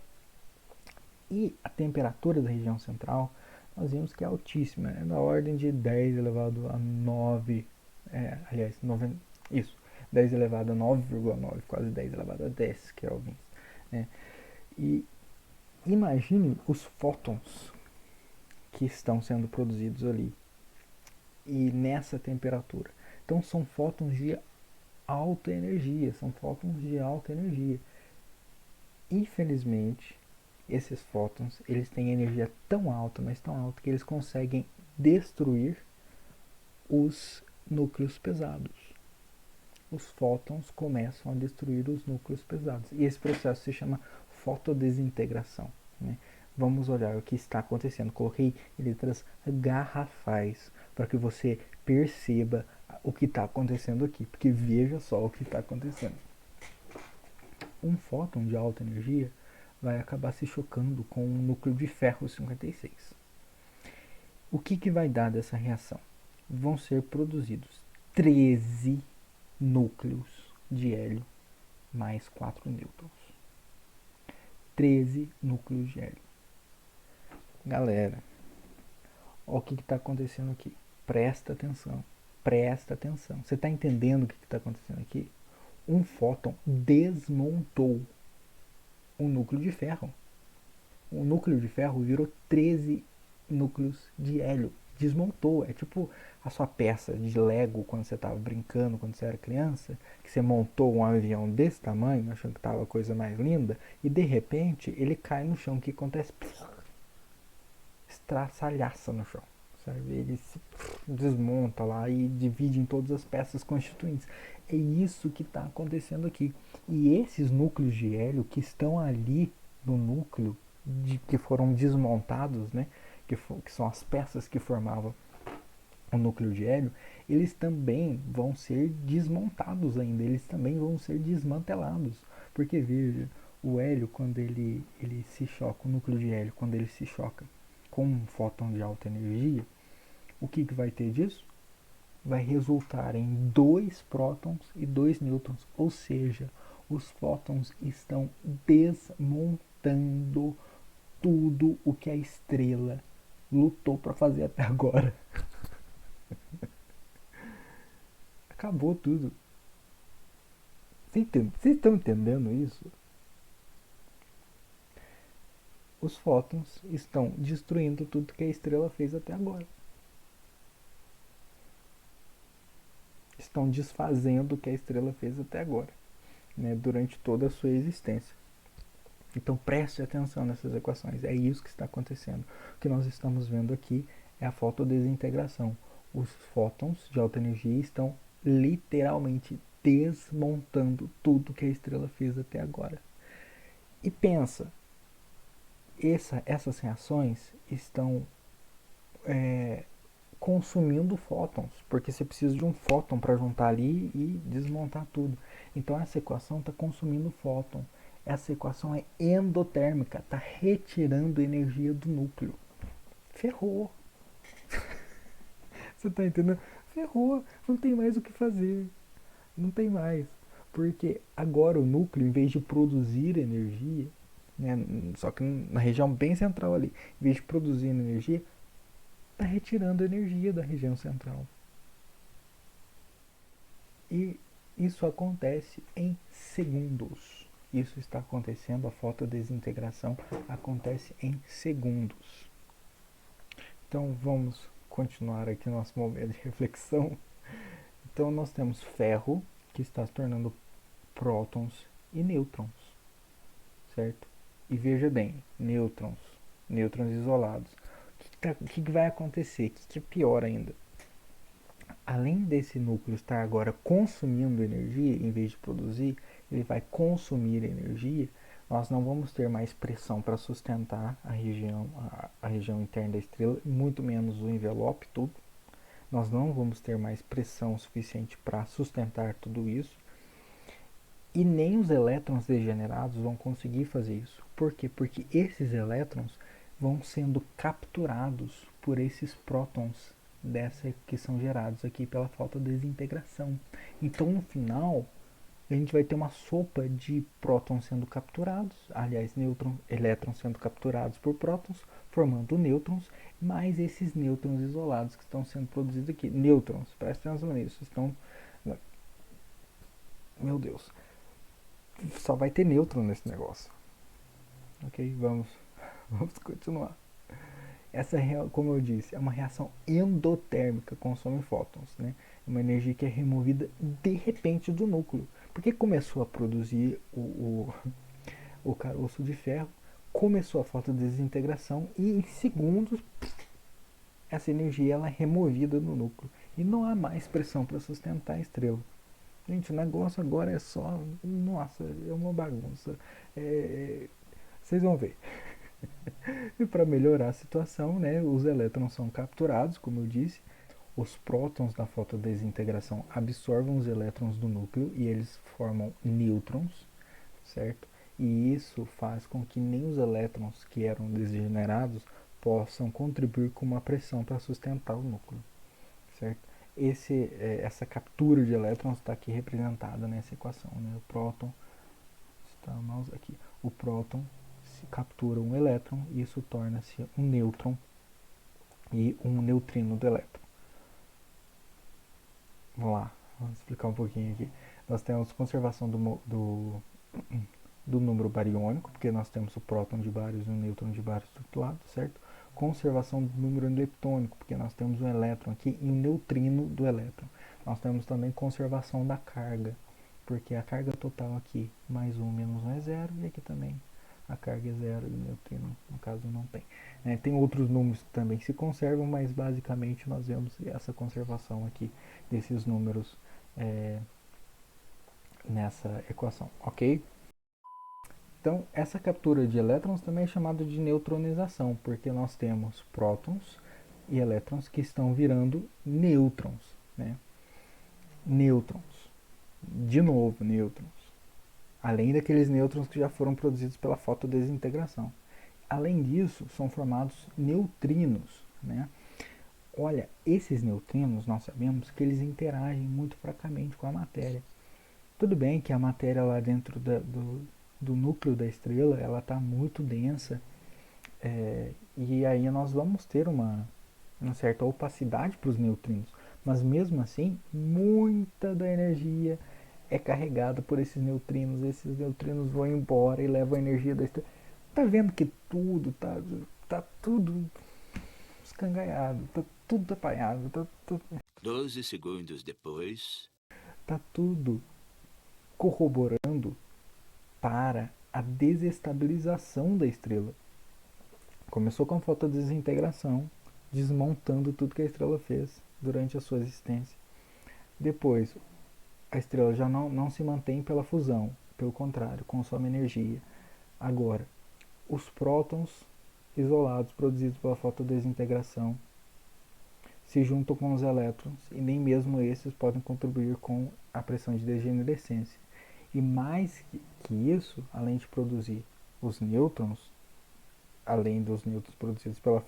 e a temperatura da região central nós vimos que é altíssima, é da ordem de 10 elevado a 9, aliás, 10 elevado a 9,9, quase 10 elevado a 10 kelvins. Né? E imagine os fótons que estão sendo produzidos ali e nessa temperatura. Então são fótons de alta energia, Infelizmente, esses fótons, eles têm energia tão alta, mas tão alta, que eles conseguem destruir os núcleos pesados. Os fótons começam a destruir os núcleos pesados. E esse processo se chama fotodesintegração. Né? Vamos olhar o que está acontecendo. Coloquei letras garrafais para que você perceba o que está acontecendo aqui. Porque veja só o que está acontecendo. Um fóton de alta energia vai acabar se chocando com um núcleo de ferro 56. O que vai dar dessa reação? Vão ser produzidos 13 núcleos de hélio mais 4 nêutrons. 13 núcleos de hélio. Galera, olha o que está acontecendo aqui. Presta atenção. Você está entendendo o que está acontecendo aqui? Um fóton desmontou um núcleo de ferro. O núcleo de ferro virou 13 núcleos de hélio. Desmontou. É tipo a sua peça de Lego quando você estava brincando, quando você era criança, que você montou um avião desse tamanho, achando que estava a coisa mais linda, e de repente ele cai no chão. O que acontece? Estraçalhaça no chão. Sabe? Ele se desmonta lá e divide em todas as peças constituintes. É isso que está acontecendo aqui. E esses núcleos de hélio que estão ali no núcleo, que foram desmontados, né? Que são as peças que formavam o núcleo de hélio, eles também vão ser desmontados ainda, eles também vão ser desmantelados. Porque veja, o hélio, quando ele se choca, o núcleo de hélio, quando ele se choca com um fóton de alta energia, o que vai ter disso? Vai resultar em 2 prótons e 2 nêutrons, ou seja, os fótons estão desmontando tudo o que a estrela lutou para fazer até agora. Acabou tudo. Vocês estão entendendo isso? Os fótons estão destruindo tudo que a estrela fez até agora. Estão desfazendo o que a estrela fez até agora, né, durante toda a sua existência. Então preste atenção nessas equações, é isso que está acontecendo. O que nós estamos vendo aqui é a fotodesintegração. Os fótons de alta energia estão literalmente desmontando tudo que a estrela fez até agora. E pensa, essas reações estão consumindo fótons, porque você precisa de um fóton para juntar ali e desmontar tudo. Então essa equação está consumindo fóton. Essa equação é endotérmica, está retirando energia do núcleo. Ferrou. Você está entendendo? Ferrou. Não tem mais o que fazer. Não tem mais. Porque agora o núcleo, em vez de produzir energia, né, só que na região bem central ali, em vez de produzir energia, está retirando energia da região central. E isso acontece em segundos. Isso está acontecendo, a fotodesintegração acontece em segundos. Então vamos continuar aqui nosso momento de reflexão. Então nós temos ferro que está se tornando prótons e nêutrons, certo? E veja bem, nêutrons isolados. O que vai acontecer? O que é pior ainda? Além desse núcleo estar agora consumindo energia, em vez de produzir, ele vai consumir energia, nós não vamos ter mais pressão para sustentar a região interna da estrela, muito menos o envelope, tudo. Nós não vamos ter mais pressão suficiente para sustentar tudo isso. E nem os elétrons degenerados vão conseguir fazer isso. Por quê? Porque esses elétrons vão sendo capturados por esses prótons dessa que são gerados aqui pela falta de desintegração. Então, no final, a gente vai ter uma sopa de prótons sendo capturados, aliás, elétrons sendo capturados por prótons, formando nêutrons, mais esses nêutrons isolados que estão sendo produzidos aqui. Nêutrons, presta atenção nisso, estão... Meu Deus, só vai ter nêutron nesse negócio. Ok, vamos continuar. Essa, como eu disse, é uma reação endotérmica, consome fótons, né? É uma energia que é removida de repente do núcleo. Porque começou a produzir o caroço de ferro, começou a fotodesintegração e em segundos essa energia ela é removida do núcleo. E não há mais pressão para sustentar a estrela. Gente, o negócio agora é só... Nossa, é uma bagunça. Vocês vão ver. E para melhorar a situação, né, os elétrons são capturados, como eu disse. Os prótons da fotodesintegração absorvem os elétrons do núcleo e eles formam nêutrons, certo? E isso faz com que nem os elétrons que eram degenerados possam contribuir com uma pressão para sustentar o núcleo, certo? Essa captura de elétrons está aqui representada nessa equação, né? O próton está aqui. O próton se captura um elétron e isso torna-se um nêutron e um neutrino do elétron. Vamos lá, vamos explicar um pouquinho aqui. Nós temos conservação do número bariônico, porque nós temos o próton de bários e o nêutron de bários do lado, certo? Conservação do número leptônico, porque nós temos um elétron aqui e um neutrino do elétron. Nós temos também conservação da carga, porque a carga total aqui, mais 1 menos 1 é 0, e aqui também a carga é 0 e o neutrino, no caso, não tem. Tem outros números que também se conservam, mas basicamente nós vemos essa conservação aqui desses números nessa equação, ok? Então, essa captura de elétrons também é chamada de neutronização, porque nós temos prótons e elétrons que estão virando nêutrons, né? Nêutrons, de novo nêutrons, além daqueles nêutrons que já foram produzidos pela fotodesintegração. Além disso, são formados neutrinos, né? Olha, esses neutrinos, nós sabemos que eles interagem muito fracamente com a matéria. Tudo bem que a matéria lá dentro do núcleo da estrela, ela está muito densa, e aí nós vamos ter uma certa opacidade para os neutrinos. Mas mesmo assim, muita da energia é carregada por esses neutrinos. Esses neutrinos vão embora e levam a energia da estrela. Tá vendo que tudo tá tudo escangaiado, tá tudo apagado, 12 segundos depois. tá tudo corroborando para a desestabilização da estrela. Começou com a fotodesintegração, desmontando tudo que a estrela fez durante a sua existência. Depois, a estrela já não se mantém pela fusão, pelo contrário, consome energia. Agora, os prótons isolados produzidos pela fotodesintegração se juntam com os elétrons e nem mesmo esses podem contribuir com a pressão de degenerescência. E mais que isso, além de produzir os nêutrons, além dos nêutrons produzidos pela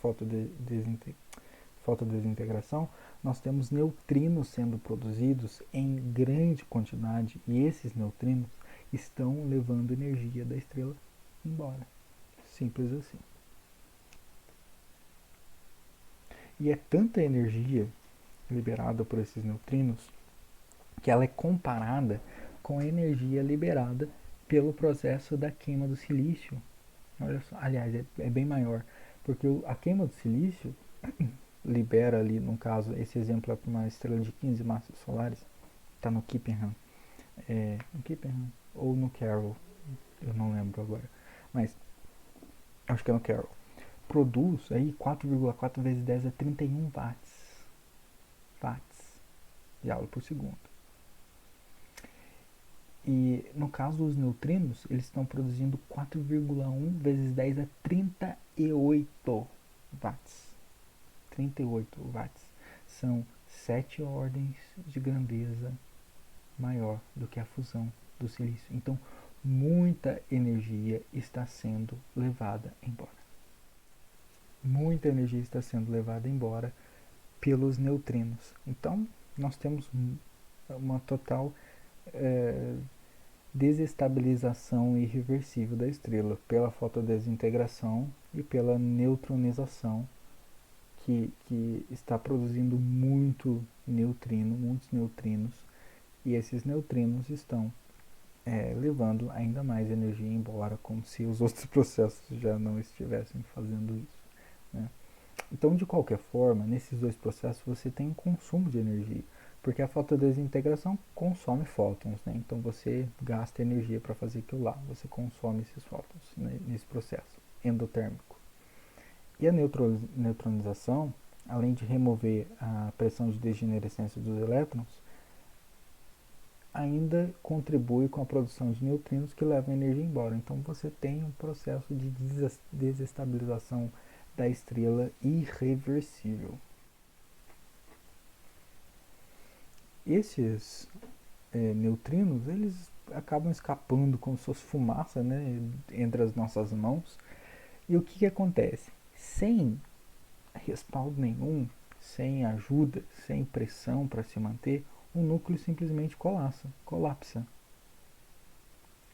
fotodesintegração, nós temos neutrinos sendo produzidos em grande quantidade e esses neutrinos estão levando energia da estrela embora. Simples assim. E é tanta energia liberada por esses neutrinos que ela é comparada com a energia liberada pelo processo da queima do silício. Olha só, aliás, é bem maior, porque a queima do silício libera ali, no caso, esse exemplo é para uma estrela de 15 massas solares, está no Kippenham, no Kippenham ou no Carroll, eu não lembro agora, mas acho que é no Carroll. Produz aí 4,4 vezes 10 a 31 watts de aula por segundo. E no caso dos neutrinos, eles estão produzindo 4,1 vezes 10 a 38 watts. 38 watts. São 7 ordens de grandeza maior do que a fusão do silício. Então, muita energia está sendo levada embora. Muita energia está sendo levada embora pelos neutrinos. Então, nós temos uma total desestabilização irreversível da estrela pela fotodesintegração e pela neutronização que está produzindo muitos neutrinos, e esses neutrinos estão levando ainda mais energia embora, como se os outros processos já não estivessem fazendo isso, né? Então, de qualquer forma, nesses dois processos você tem um consumo de energia, porque a fotodesintegração consome fótons, né? Então você gasta energia para fazer aquilo lá, você consome esses fótons, né, nesse processo endotérmico. E a neutronização, além de remover a pressão de degenerescência dos elétrons, ainda contribui com a produção de neutrinos que levam a energia embora. Então você tem um processo de desestabilização da estrela irreversível. Esses neutrinos, eles acabam escapando como se fosse fumaça, né, entre as nossas mãos. E o que acontece? Sem respaldo nenhum, sem ajuda, sem pressão para se manter, o núcleo simplesmente colapsa.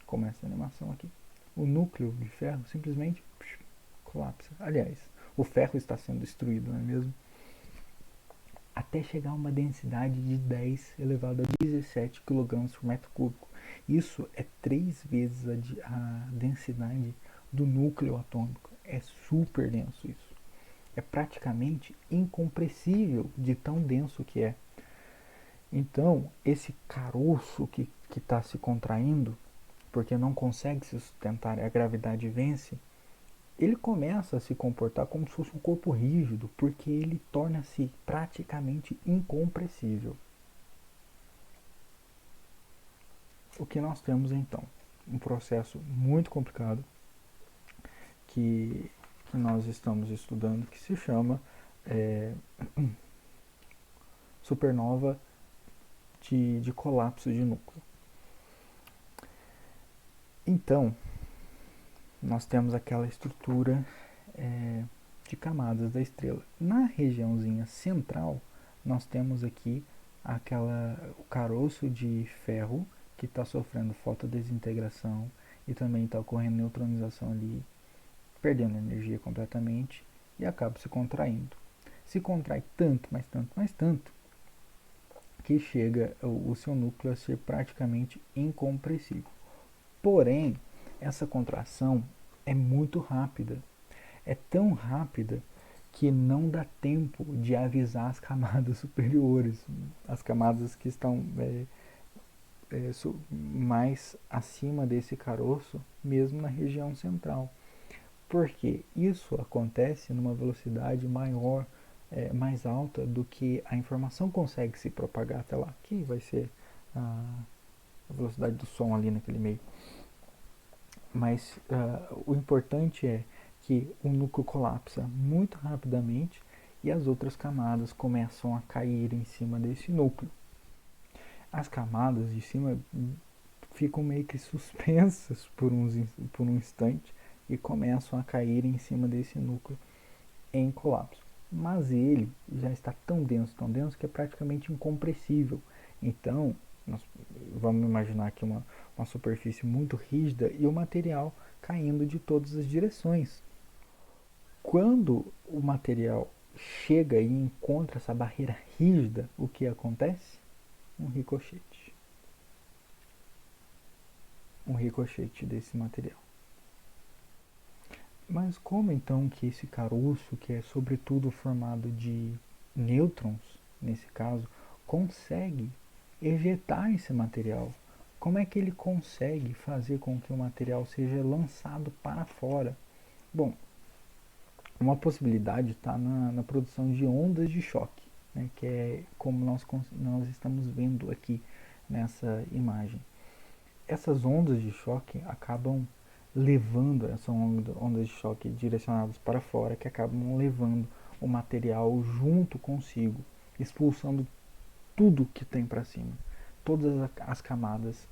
Começa a animação aqui. O núcleo de ferro simplesmente colapsa. Aliás, o ferro está sendo destruído, não é mesmo? Até chegar a uma densidade de 10 elevado a 17 kg por metro cúbico. Isso é 3 vezes a densidade do núcleo atômico. É super denso isso. É praticamente incompressível de tão denso que é. Então, esse caroço que está se contraindo, porque não consegue se sustentar, a gravidade vence, ele começa a se comportar como se fosse um corpo rígido, porque ele torna-se praticamente incompressível. O que nós temos então? Um processo muito complicado que nós estamos estudando, que se chama supernova de colapso de núcleo. Então, nós temos aquela estrutura de camadas da estrela. Na regiãozinha central, nós temos aqui o caroço de ferro que está sofrendo fotodesintegração e também está ocorrendo neutronização ali, perdendo energia completamente e acaba se contraindo. Se contrai tanto, mais tanto, mais tanto, que chega o seu núcleo a ser praticamente incompressível. Porém, essa contração é muito rápida. É tão rápida que não dá tempo de avisar as camadas superiores, as camadas que estão mais acima desse caroço, mesmo na região central. Porque isso acontece numa velocidade maior, mais alta do que a informação consegue se propagar até lá, que vai ser a velocidade do som ali naquele meio. Mas o importante é que o núcleo colapsa muito rapidamente e as outras camadas começam a cair em cima desse núcleo. As camadas de cima ficam meio que suspensas por um instante e começam a cair em cima desse núcleo em colapso. Mas ele já está tão denso, que é praticamente incompressível. Então, nós vamos imaginar aqui uma superfície muito rígida e o material caindo de todas as direções. Quando o material chega e encontra essa barreira rígida, o que acontece? Um ricochete. Um ricochete desse material. Mas como então que esse caroço, que é sobretudo formado de nêutrons, nesse caso, consegue ejetar esse material? Como é que ele consegue fazer com que o material seja lançado para fora? Bom, uma possibilidade está na produção de ondas de choque, né, que é como nós estamos vendo aqui nessa imagem. Essas ondas de choque acabam levando, essas ondas de choque direcionadas para fora, que acabam levando o material junto consigo, expulsando tudo que tem para cima, todas as camadas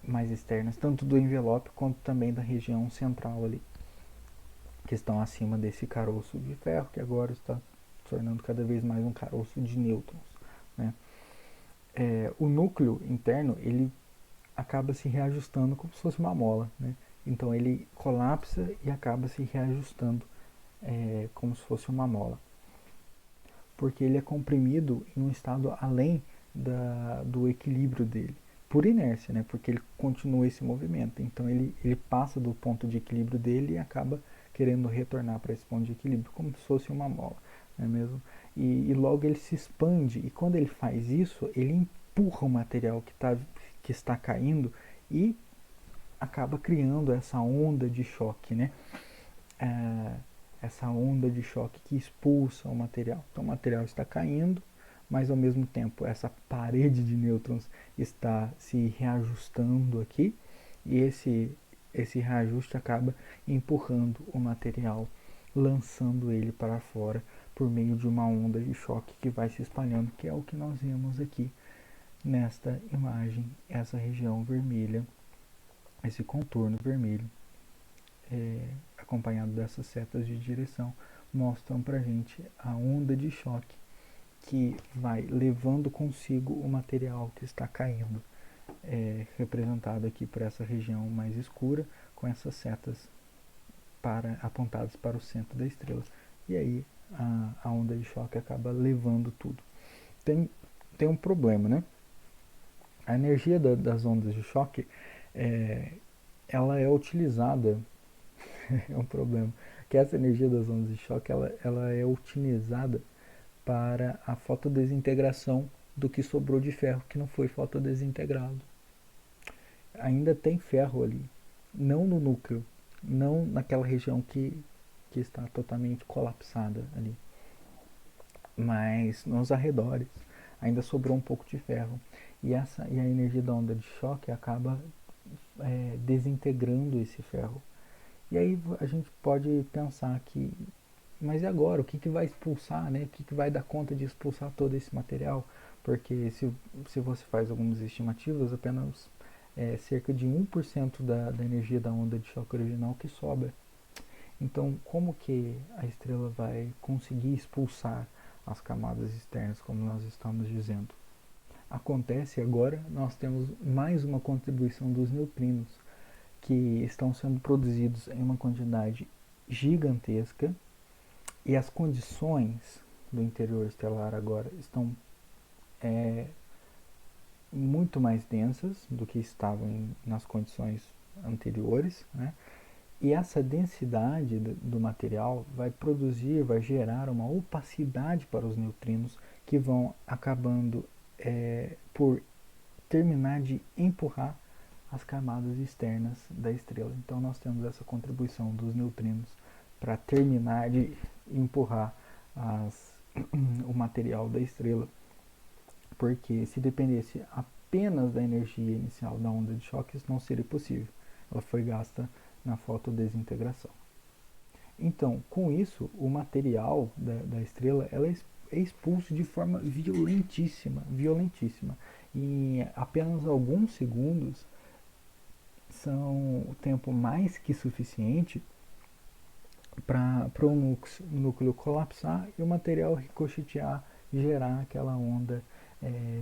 mais externas, tanto do envelope quanto também da região central ali, que estão acima desse caroço de ferro, que agora está tornando cada vez mais um caroço de nêutrons, né? O núcleo interno, ele acaba se reajustando como se fosse uma mola, né? Então ele colapsa e acaba se reajustando como se fosse uma mola, porque ele é comprimido em um estado além do equilíbrio dele, por inércia, né? Porque ele continua esse movimento, então ele passa do ponto de equilíbrio dele e acaba querendo retornar para esse ponto de equilíbrio, como se fosse uma mola, não é mesmo? E logo ele se expande, e quando ele faz isso, ele empurra o material que está caindo e acaba criando essa onda de choque, né? Essa onda de choque que expulsa o material. Então o material está caindo, mas ao mesmo tempo essa parede de nêutrons está se reajustando aqui, e esse reajuste acaba empurrando o material, lançando ele para fora por meio de uma onda de choque que vai se espalhando, que é o que nós vemos aqui nesta imagem, essa região vermelha, esse contorno vermelho, acompanhado dessas setas de direção, mostram para gente a onda de choque que vai levando consigo o material que está caindo, representado aqui por essa região mais escura, com essas setas apontadas para o centro da estrela. E aí a onda de choque acaba levando tudo. Tem um problema, né? A energia das ondas de choque, ela é utilizada, é um problema, que essa energia das ondas de choque, ela é utilizada para a fotodesintegração do que sobrou de ferro que não foi fotodesintegrado. Ainda tem ferro ali, não no núcleo, não naquela região que está totalmente colapsada ali, mas nos arredores ainda sobrou um pouco de ferro, e a energia da onda de choque acaba desintegrando esse ferro. E aí a gente pode pensar que mas e agora? O que, que vai expulsar, né? O que, que vai dar conta de expulsar todo esse material? Porque se você faz algumas estimativas, apenas cerca de 1% da energia da onda de choque original que sobra. Então, como que a estrela vai conseguir expulsar as camadas externas, como nós estamos dizendo? Acontece agora, nós temos mais uma contribuição dos neutrinos, que estão sendo produzidos em uma quantidade gigantesca, e as condições do interior estelar agora estão é, muito mais densas do que estavam nas condições anteriores, né? E essa densidade do material vai produzir, vai gerar uma opacidade para os neutrinos, que vão acabando por terminar de empurrar as camadas externas da estrela. Então nós temos essa contribuição dos neutrinos para terminar de empurrar o material da estrela, porque se dependesse apenas da energia inicial da onda de choque, isso não seria possível. Ela foi gasta na fotodesintegração. Então, com isso, o material da estrela ela é expulso de forma violentíssima, violentíssima. E em apenas alguns segundos são o tempo mais que suficiente para o núcleo colapsar e o material ricochetear, gerar aquela onda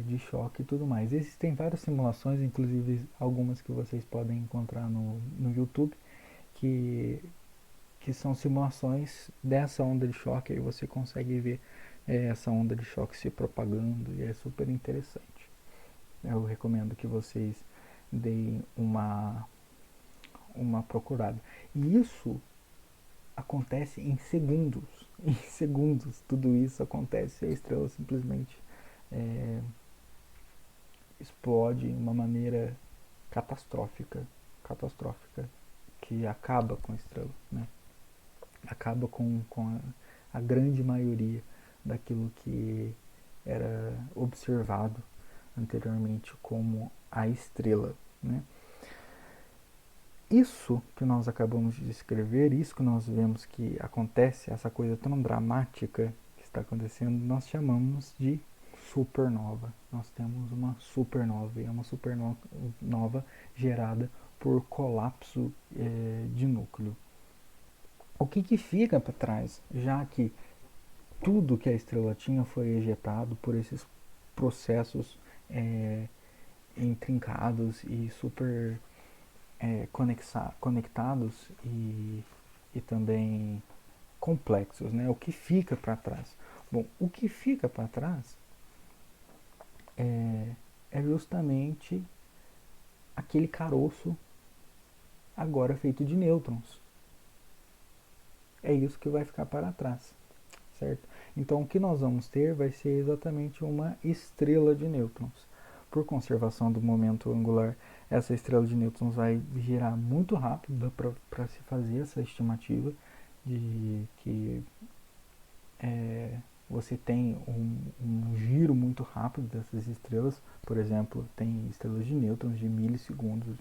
de choque e tudo mais. Existem várias simulações, inclusive algumas que vocês podem encontrar no YouTube, que são simulações dessa onda de choque. Aí você consegue ver essa onda de choque se propagando e é super interessante. Eu recomendo que vocês deem uma procurada. E isso acontece em segundos. Em segundos tudo isso acontece e a estrela simplesmente explode de uma maneira catastrófica, que acaba com a estrela, né? Acaba com a grande maioria daquilo que era observado anteriormente como a estrela, né? Isso que nós acabamos de descrever, isso que nós vemos que acontece, essa coisa tão dramática que está acontecendo, nós chamamos de supernova. Nós temos uma supernova, e é uma supernova gerada por colapso de núcleo. O que, que fica para trás, já que tudo que a estrela tinha foi ejetado por esses processos intrincados e super conectados e também complexos, né? O que fica para trás? Bom, o que fica para trás é justamente aquele caroço agora feito de nêutrons. É isso que vai ficar para trás, certo? Então o que nós vamos ter vai ser exatamente uma estrela de nêutrons. Por conservação do momento angular, essa estrela de nêutrons vai girar muito rápido para se fazer essa estimativa de que você tem um giro muito rápido dessas estrelas. Por exemplo, tem estrelas de nêutrons de milissegundos,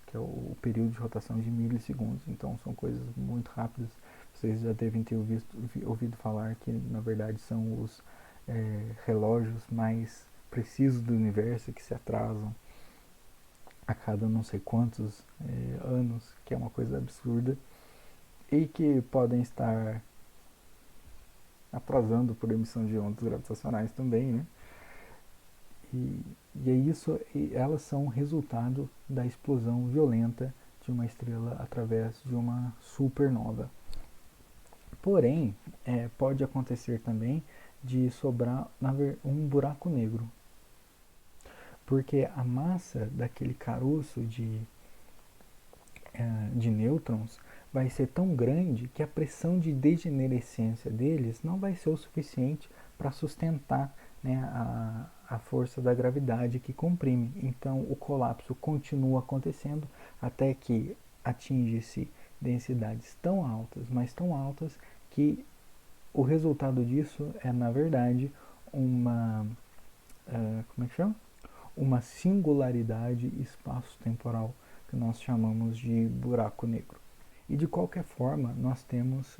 que é o período de rotação de milissegundos. Então são coisas muito rápidas. Vocês já devem ter ouvido falar que na verdade são os relógios mais precisos do universo, que se atrasam a cada não sei quantos anos, que é uma coisa absurda, e que podem estar atrasando por emissão de ondas gravitacionais também, né? E é isso, e elas são resultado da explosão violenta de uma estrela através de uma supernova. Porém, pode acontecer também de sobrar um buraco negro, porque a massa daquele caroço de nêutrons vai ser tão grande que a pressão de degenerescência deles não vai ser o suficiente para sustentar, né, a força da gravidade que comprime. Então o colapso continua acontecendo até que atinge-se densidades tão altas, mas tão altas, que o resultado disso é, na verdade, como é que chama? Uma singularidade espaço-temporal, que nós chamamos de buraco negro. E de qualquer forma, nós temos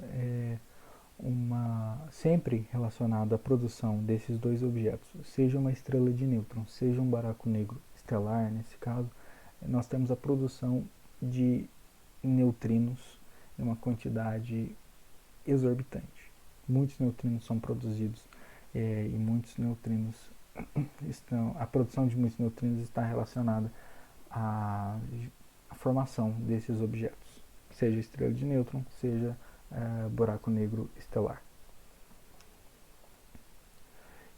sempre relacionado à produção desses dois objetos, seja uma estrela de nêutrons, seja um buraco negro estelar, nesse caso, nós temos a produção de neutrinos em uma quantidade exorbitante. Muitos neutrinos são produzidos e muitos neutrinos a produção de muitos neutrinos está relacionada à formação desses objetos, seja estrela de nêutron, seja buraco negro estelar.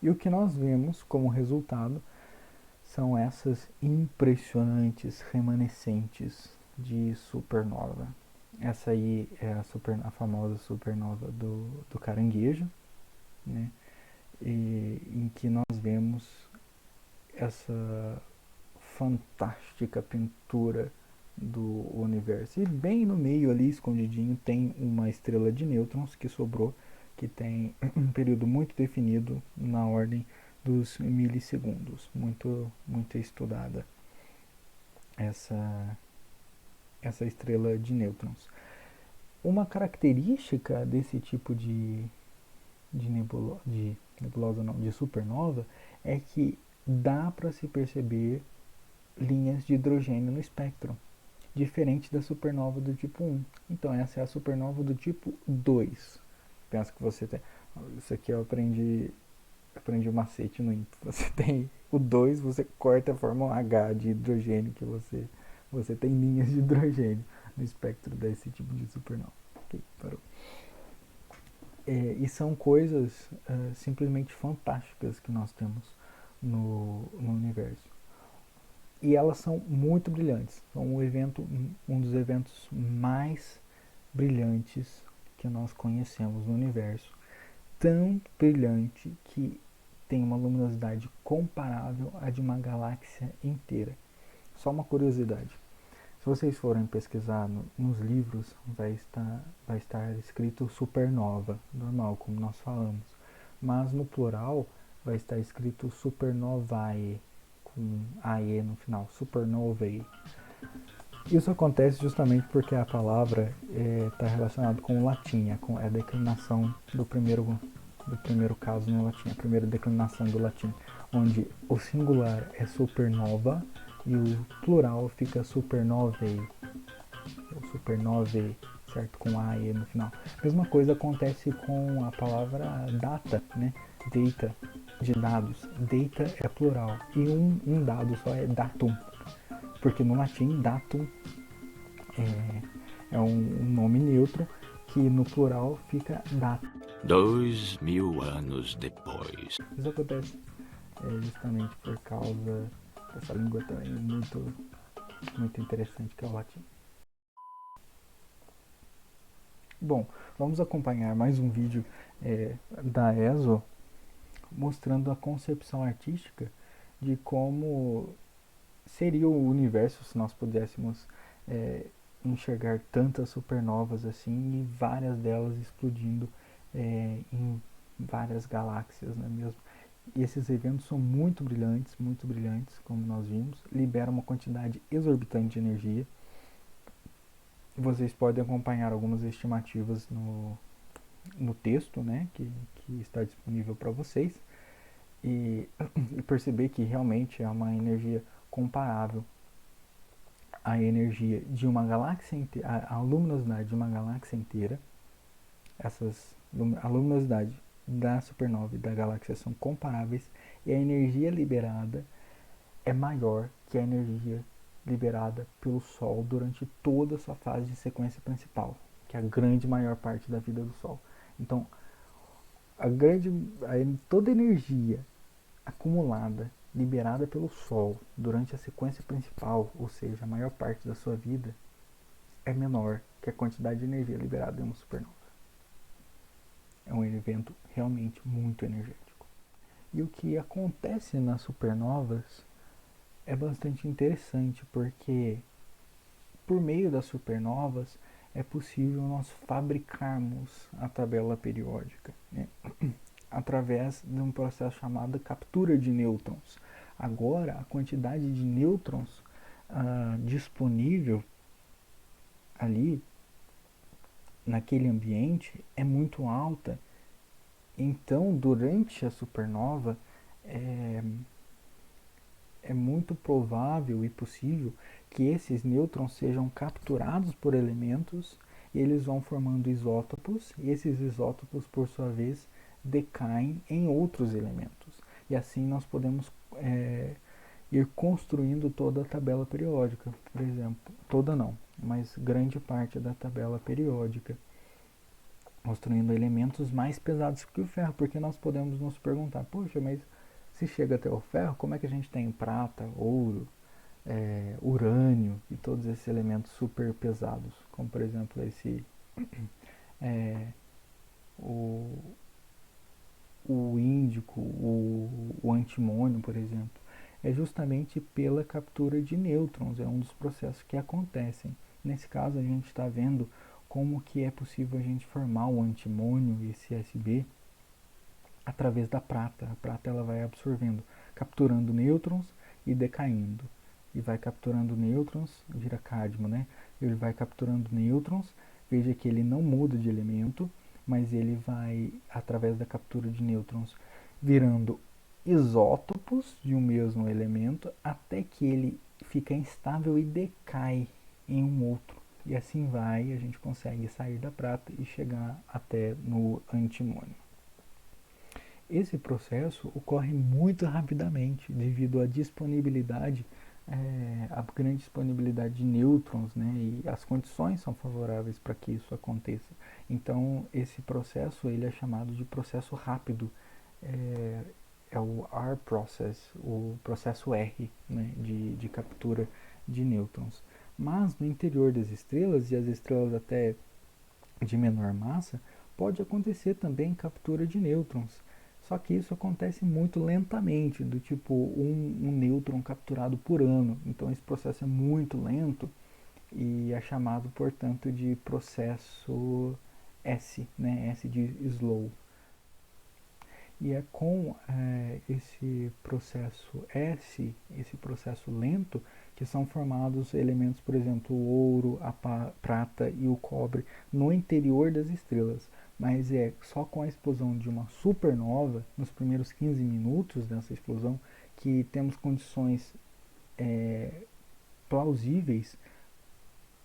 E o que nós vemos como resultado são essas impressionantes remanescentes de supernova. Essa aí é a famosa supernova do caranguejo, né? Em que nós vemos essa fantástica pintura do universo. E bem no meio ali, escondidinho, tem uma estrela de nêutrons que sobrou, que tem um período muito definido na ordem dos milissegundos. Muito estudada essa estrela de nêutrons. Uma característica desse tipo de nebulosa não, de supernova, é que dá para se perceber linhas de hidrogênio no espectro, diferente da supernova do tipo 1. Então essa é a supernova do tipo 2. Penso que você tem. Isso aqui eu aprendi o macete no INPE. Você tem o 2, você corta a forma H de hidrogênio que você tem linhas de hidrogênio no espectro desse tipo de supernova. Ok, parou. E são coisas simplesmente fantásticas que nós temos no universo. E elas são muito brilhantes. São um dos eventos mais brilhantes que nós conhecemos no universo. Tão brilhante que tem uma luminosidade comparável à de uma galáxia inteira. Só uma curiosidade. Se vocês forem pesquisar nos livros, vai estar escrito supernova, normal, como nós falamos. Mas no plural vai estar escrito supernovae, com AE no final, supernovae. Isso acontece justamente porque a palavra está relacionada com o latim, é a declinação do primeiro caso no latim, a primeira declinação do latim, onde o singular é supernova e o plural fica supernovae, ou supernovae, certo? Com A e no final. Mesma coisa acontece com a palavra data, né? Data, de dados. Data é plural e um dado só é datum, porque no latim datum é um nome neutro que no plural fica data. 2000 anos depois. Isso acontece justamente por causa dessa língua também muito interessante que é o latim. Bom, vamos acompanhar mais um vídeo da ESO mostrando a concepção artística de como seria o universo se nós pudéssemos enxergar tantas supernovas assim e várias delas explodindo em várias galáxias, não é mesmo? E esses eventos são muito brilhantes, como nós vimos, liberam uma quantidade exorbitante de energia. Vocês podem acompanhar algumas estimativas no texto, né, que está disponível para vocês e perceber que realmente é uma energia comparável à energia de uma galáxia inteira, a luminosidade de uma galáxia inteira. A luminosidade da supernova e da galáxia são comparáveis e a energia liberada é maior que a energia liberada pelo Sol durante toda a sua fase de sequência principal, que é a grande maior parte da vida do Sol. Então, toda a energia acumulada, liberada pelo Sol durante a sequência principal, ou seja, a maior parte da sua vida, é menor que a quantidade de energia liberada em uma supernova. É um evento realmente muito energético. E o que acontece nas supernovas é bastante interessante, porque por meio das supernovas é possível nós fabricarmos a tabela periódica, né? Através de um processo chamado captura de nêutrons. Agora, a quantidade de nêutrons disponível ali naquele ambiente é muito alta. Então, durante a supernova, é, é muito provável e possível que esses nêutrons sejam capturados por elementos e eles vão formando isótopos, e esses isótopos, por sua vez, decaem em outros elementos. E assim nós podemos ir construindo toda a tabela periódica, por exemplo. Toda não, mas grande parte da tabela periódica, construindo elementos mais pesados que o ferro, porque nós podemos nos perguntar, poxa, mas se chega até o ferro, como é que a gente tem prata, ouro, urânio e todos esses elementos super pesados, como por exemplo esse é, o, o índico, o antimônio, por exemplo, é justamente pela captura de nêutrons, é um dos processos que acontecem. Nesse caso a gente está vendo como que é possível a gente formar o antimônio e esse SB através da prata. A prata ela vai absorvendo, capturando nêutrons e decaindo. E vai capturando nêutrons, vira cádmio, né? Ele vai capturando nêutrons, veja que ele não muda de elemento, mas ele vai, através da captura de nêutrons, virando isótopos de um mesmo elemento, até que ele fica instável e decai em um outro. E assim vai, a gente consegue sair da prata e chegar até no antimônio. Esse processo ocorre muito rapidamente devido à disponibilidade, a grande disponibilidade de nêutrons, né, e as condições são favoráveis para que isso aconteça. Então, esse processo ele é chamado de processo rápido, é, é o R process, o processo R, né, de captura de nêutrons. Mas no interior das estrelas, e as estrelas até de menor massa, pode acontecer também captura de nêutrons. Só que isso acontece muito lentamente, do tipo um nêutron capturado por ano. Então esse processo é muito lento e é chamado, portanto, de processo S, né? S de slow. E é com esse processo S, esse processo lento, que são formados elementos, por exemplo, o ouro, a prata e o cobre no interior das estrelas. Mas é só com a explosão de uma supernova, nos primeiros 15 minutos dessa explosão, que temos condições plausíveis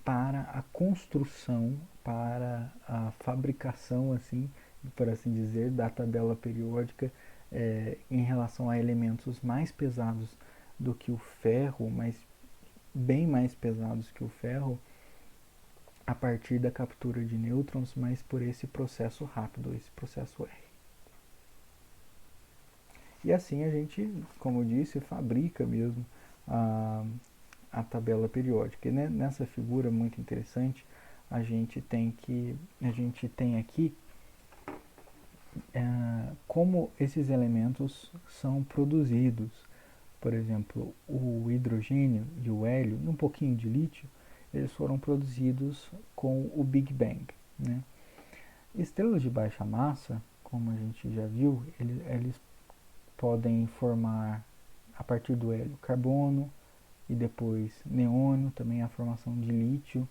para a construção, para a fabricação, assim, por assim dizer, da tabela periódica em relação a elementos mais pesados do que o ferro, mas bem mais pesados que o ferro, a partir da captura de nêutrons, mas por esse processo rápido, esse processo R. E assim a gente, como eu disse, fabrica mesmo a, a tabela periódica. E nessa figura muito interessante, a gente tem aqui como esses elementos são produzidos. Por exemplo, o hidrogênio e o hélio e um pouquinho de lítio, eles foram produzidos com o Big Bang, né? Estrelas de baixa massa, como a gente já viu, eles podem formar a partir do hélio carbono e depois neônio, também a formação de lítio,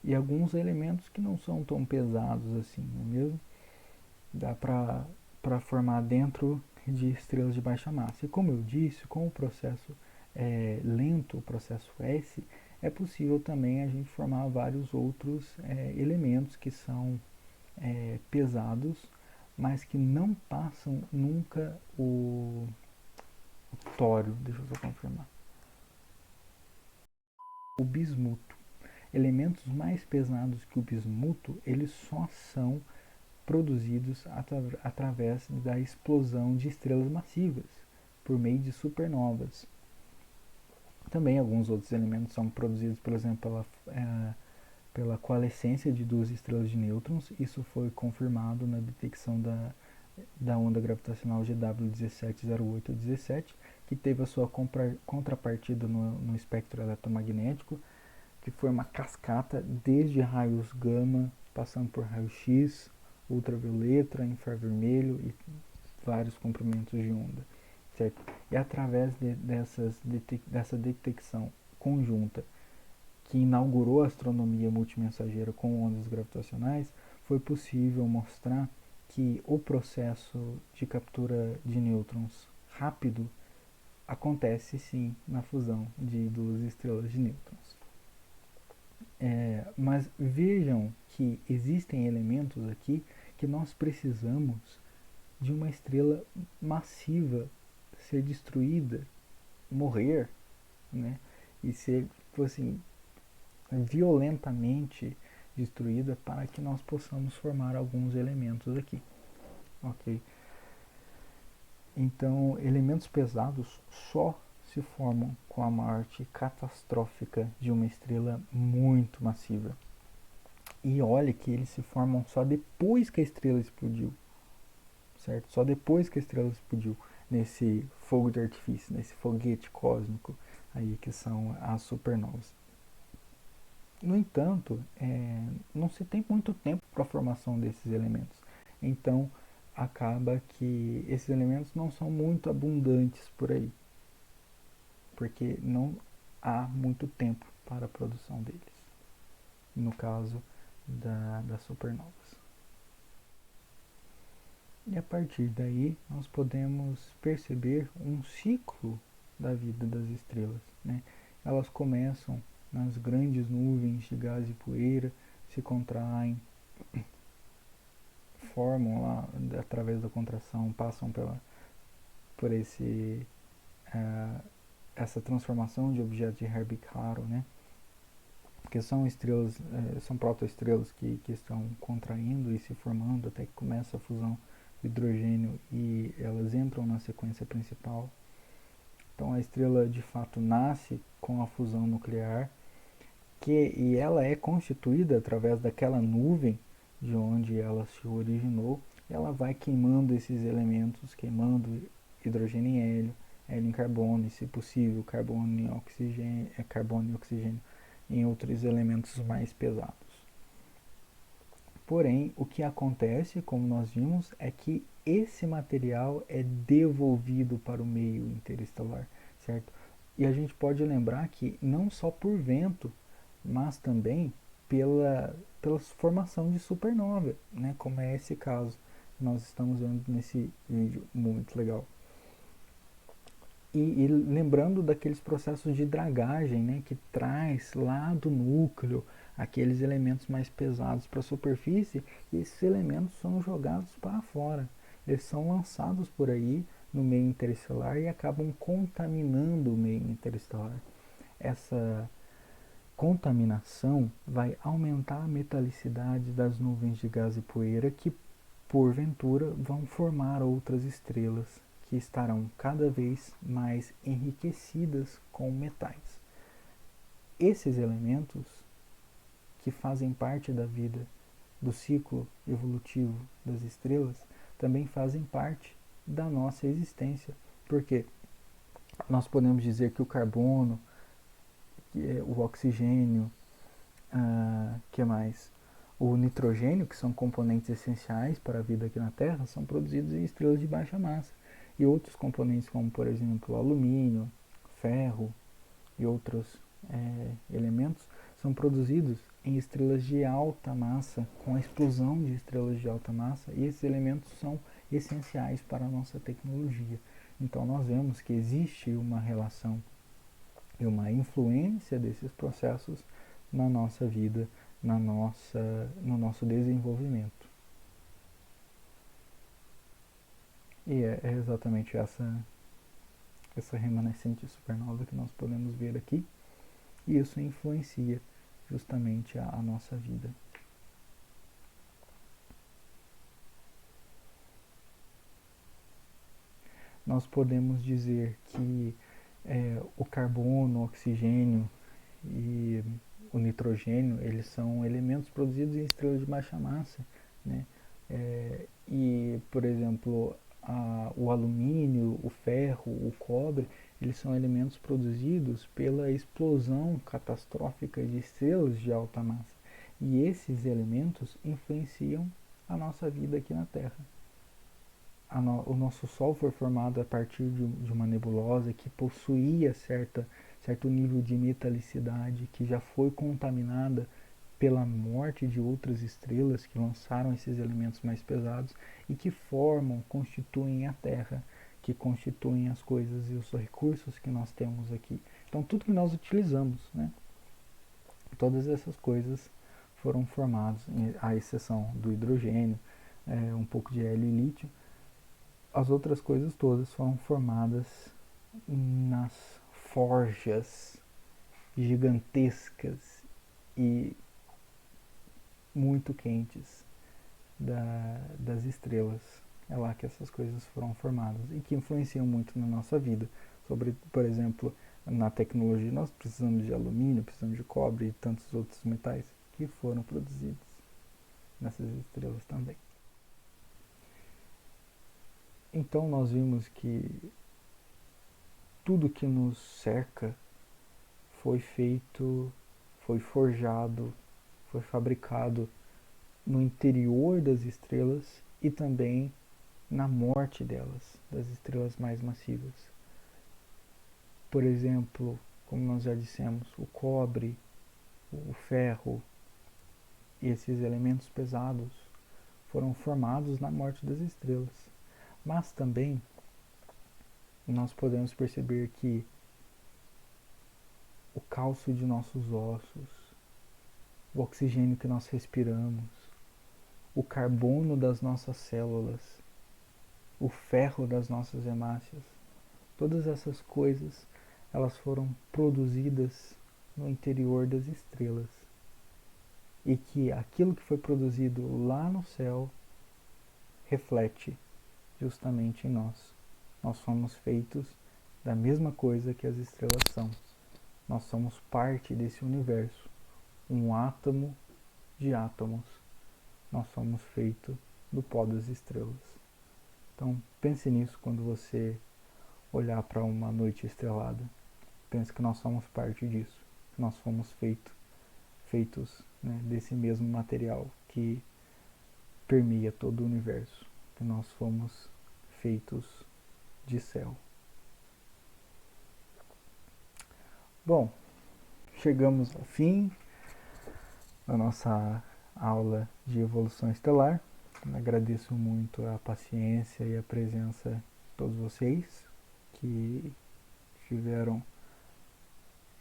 e alguns elementos que não são tão pesados assim, não é mesmo? Dá para formar dentro de estrelas de baixa massa. E como eu disse, com o processo lento, o processo S, é possível também a gente formar vários outros elementos que são pesados, mas que não passam nunca o tório. Deixa eu só confirmar. O bismuto. Elementos mais pesados que o bismuto, eles só são produzidos através da explosão de estrelas massivas, por meio de supernovas. Também alguns outros elementos são produzidos, por exemplo, pela coalescência de duas estrelas de nêutrons. Isso foi confirmado na detecção da onda gravitacional GW170817, que teve a sua contrapartida no espectro eletromagnético, que foi uma cascata desde raios gama, passando por raio-x, ultravioleta, infravermelho e vários comprimentos de onda, certo? E através dessa detecção conjunta que inaugurou a astronomia multimensageira com ondas gravitacionais, foi possível mostrar que o processo de captura de nêutrons rápido acontece sim na fusão de duas estrelas de nêutrons. Mas vejam que existem elementos aqui que nós precisamos de uma estrela massiva ser destruída, morrer, né, e ser, assim, violentamente destruída para que nós possamos formar alguns elementos aqui, ok? Então, elementos pesados só se formam com a morte catastrófica de uma estrela muito massiva. E olha que eles se formam só depois que a estrela explodiu, certo? Só depois que a estrela explodiu, nesse fogo de artifício, nesse foguete cósmico aí que são as supernovas. No entanto, não se tem muito tempo para a formação desses elementos. Então, acaba que esses elementos não são muito abundantes por aí, porque não há muito tempo para a produção deles, no caso das supernovas. E a partir daí nós podemos perceber um ciclo da vida das estrelas, né? Elas começam nas grandes nuvens de gás e poeira, se contraem, formam lá através da contração, passam por essa transformação de objetos de Herbig-Haro, né? Que são estrelas, são protoestrelas que estão contraindo e se formando até que começa a fusão de hidrogênio e elas entram na sequência principal. Então a estrela de fato nasce com a fusão nuclear, e ela é constituída através daquela nuvem de onde ela se originou. Ela vai queimando esses elementos, queimando hidrogênio e hélio, hélio em carbono, e se possível carbono e oxigênio em outros elementos mais pesados. Porém, o que acontece, como nós vimos, é que esse material é devolvido para o meio interestelar, certo? E a gente pode lembrar que não só por vento, mas também pela formação de supernova, né? Como é esse caso que nós estamos vendo nesse vídeo muito legal. E lembrando daqueles processos de dragagem, né, que traz lá do núcleo aqueles elementos mais pesados para a superfície, e esses elementos são jogados para fora. Eles são lançados por aí no meio interestelar e acabam contaminando o meio interestelar. Essa contaminação vai aumentar a metalicidade das nuvens de gás e poeira que, porventura, vão formar outras estrelas que estarão cada vez mais enriquecidas com metais. Esses elementos, que fazem parte da vida, do ciclo evolutivo das estrelas, também fazem parte da nossa existência, porque nós podemos dizer que o carbono, o oxigênio, que mais? O nitrogênio, que são componentes essenciais para a vida aqui na Terra, são produzidos em estrelas de baixa massa. E outros componentes, como por exemplo o alumínio, ferro e outros elementos, são produzidos em estrelas de alta massa, com a explosão de estrelas de alta massa, e esses elementos são essenciais para a nossa tecnologia. Então nós vemos que existe uma relação e uma influência desses processos na nossa vida, no nosso desenvolvimento. E é exatamente essa remanescente supernova que nós podemos ver aqui, e isso influencia justamente a nossa vida. Nós podemos dizer que o carbono, o oxigênio e o nitrogênio, eles são elementos produzidos em estrelas de baixa massa, né? E, por exemplo, o alumínio, o ferro, o cobre, eles são elementos produzidos pela explosão catastrófica de estrelas de alta massa. E esses elementos influenciam a nossa vida aqui na Terra. O nosso Sol foi formado a partir de uma nebulosa que possuía certa certo nível de metalicidade que já foi contaminada pela morte de outras estrelas que lançaram esses elementos mais pesados e que formam, constituem a Terra, que constituem as coisas e os recursos que nós temos aqui. Então tudo que nós utilizamos, né? Todas essas coisas foram formadas, à exceção do hidrogênio, um pouco de hélio e lítio. As outras coisas todas foram formadas nas forjas gigantescas e muito quentes das estrelas. É lá que essas coisas foram formadas e que influenciam muito na nossa vida. Sobre, por exemplo, na tecnologia, nós precisamos de alumínio, precisamos de cobre e tantos outros metais que foram produzidos nessas estrelas também. Então nós vimos que tudo que nos cerca foi feito, foi forjado, foi fabricado no interior das estrelas e também na morte delas, das estrelas mais massivas. Por exemplo, como nós já dissemos, o cobre, o ferro e esses elementos pesados foram formados na morte das estrelas. Mas também nós podemos perceber que o cálcio de nossos ossos, o oxigênio que nós respiramos, o carbono das nossas células, o ferro das nossas hemácias, todas essas coisas, elas foram produzidas no interior das estrelas. E que aquilo que foi produzido lá no céu reflete justamente em nós. Nós somos feitos da mesma coisa que as estrelas são. Nós somos parte desse universo, um átomo de átomos. Nós somos feitos do pó das estrelas. Então pense nisso quando você olhar para uma noite estrelada. Pense que nós somos parte disso. Nós fomos feitos, né, desse mesmo material que permeia todo o universo. Que nós fomos feitos de céu. Bom, chegamos ao fim da nossa aula de evolução estelar. Agradeço muito a paciência e a presença de todos vocês que tiveram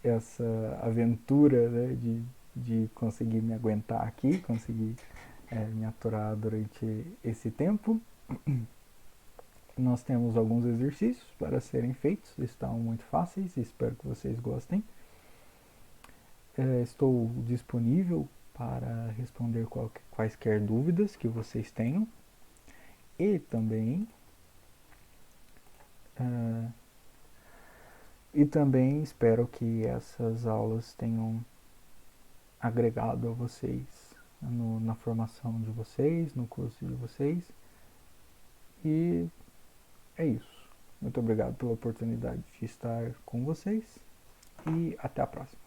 essa aventura, né, de conseguir me aguentar aqui, conseguir me aturar durante esse tempo. Nós temos alguns exercícios para serem feitos, estão muito fáceis, espero que vocês gostem. Estou disponível para responder quaisquer dúvidas que vocês tenham e também espero que essas aulas tenham agregado a vocês na formação de vocês, no curso de vocês. E é isso. Muito obrigado pela oportunidade de estar com vocês e até a próxima.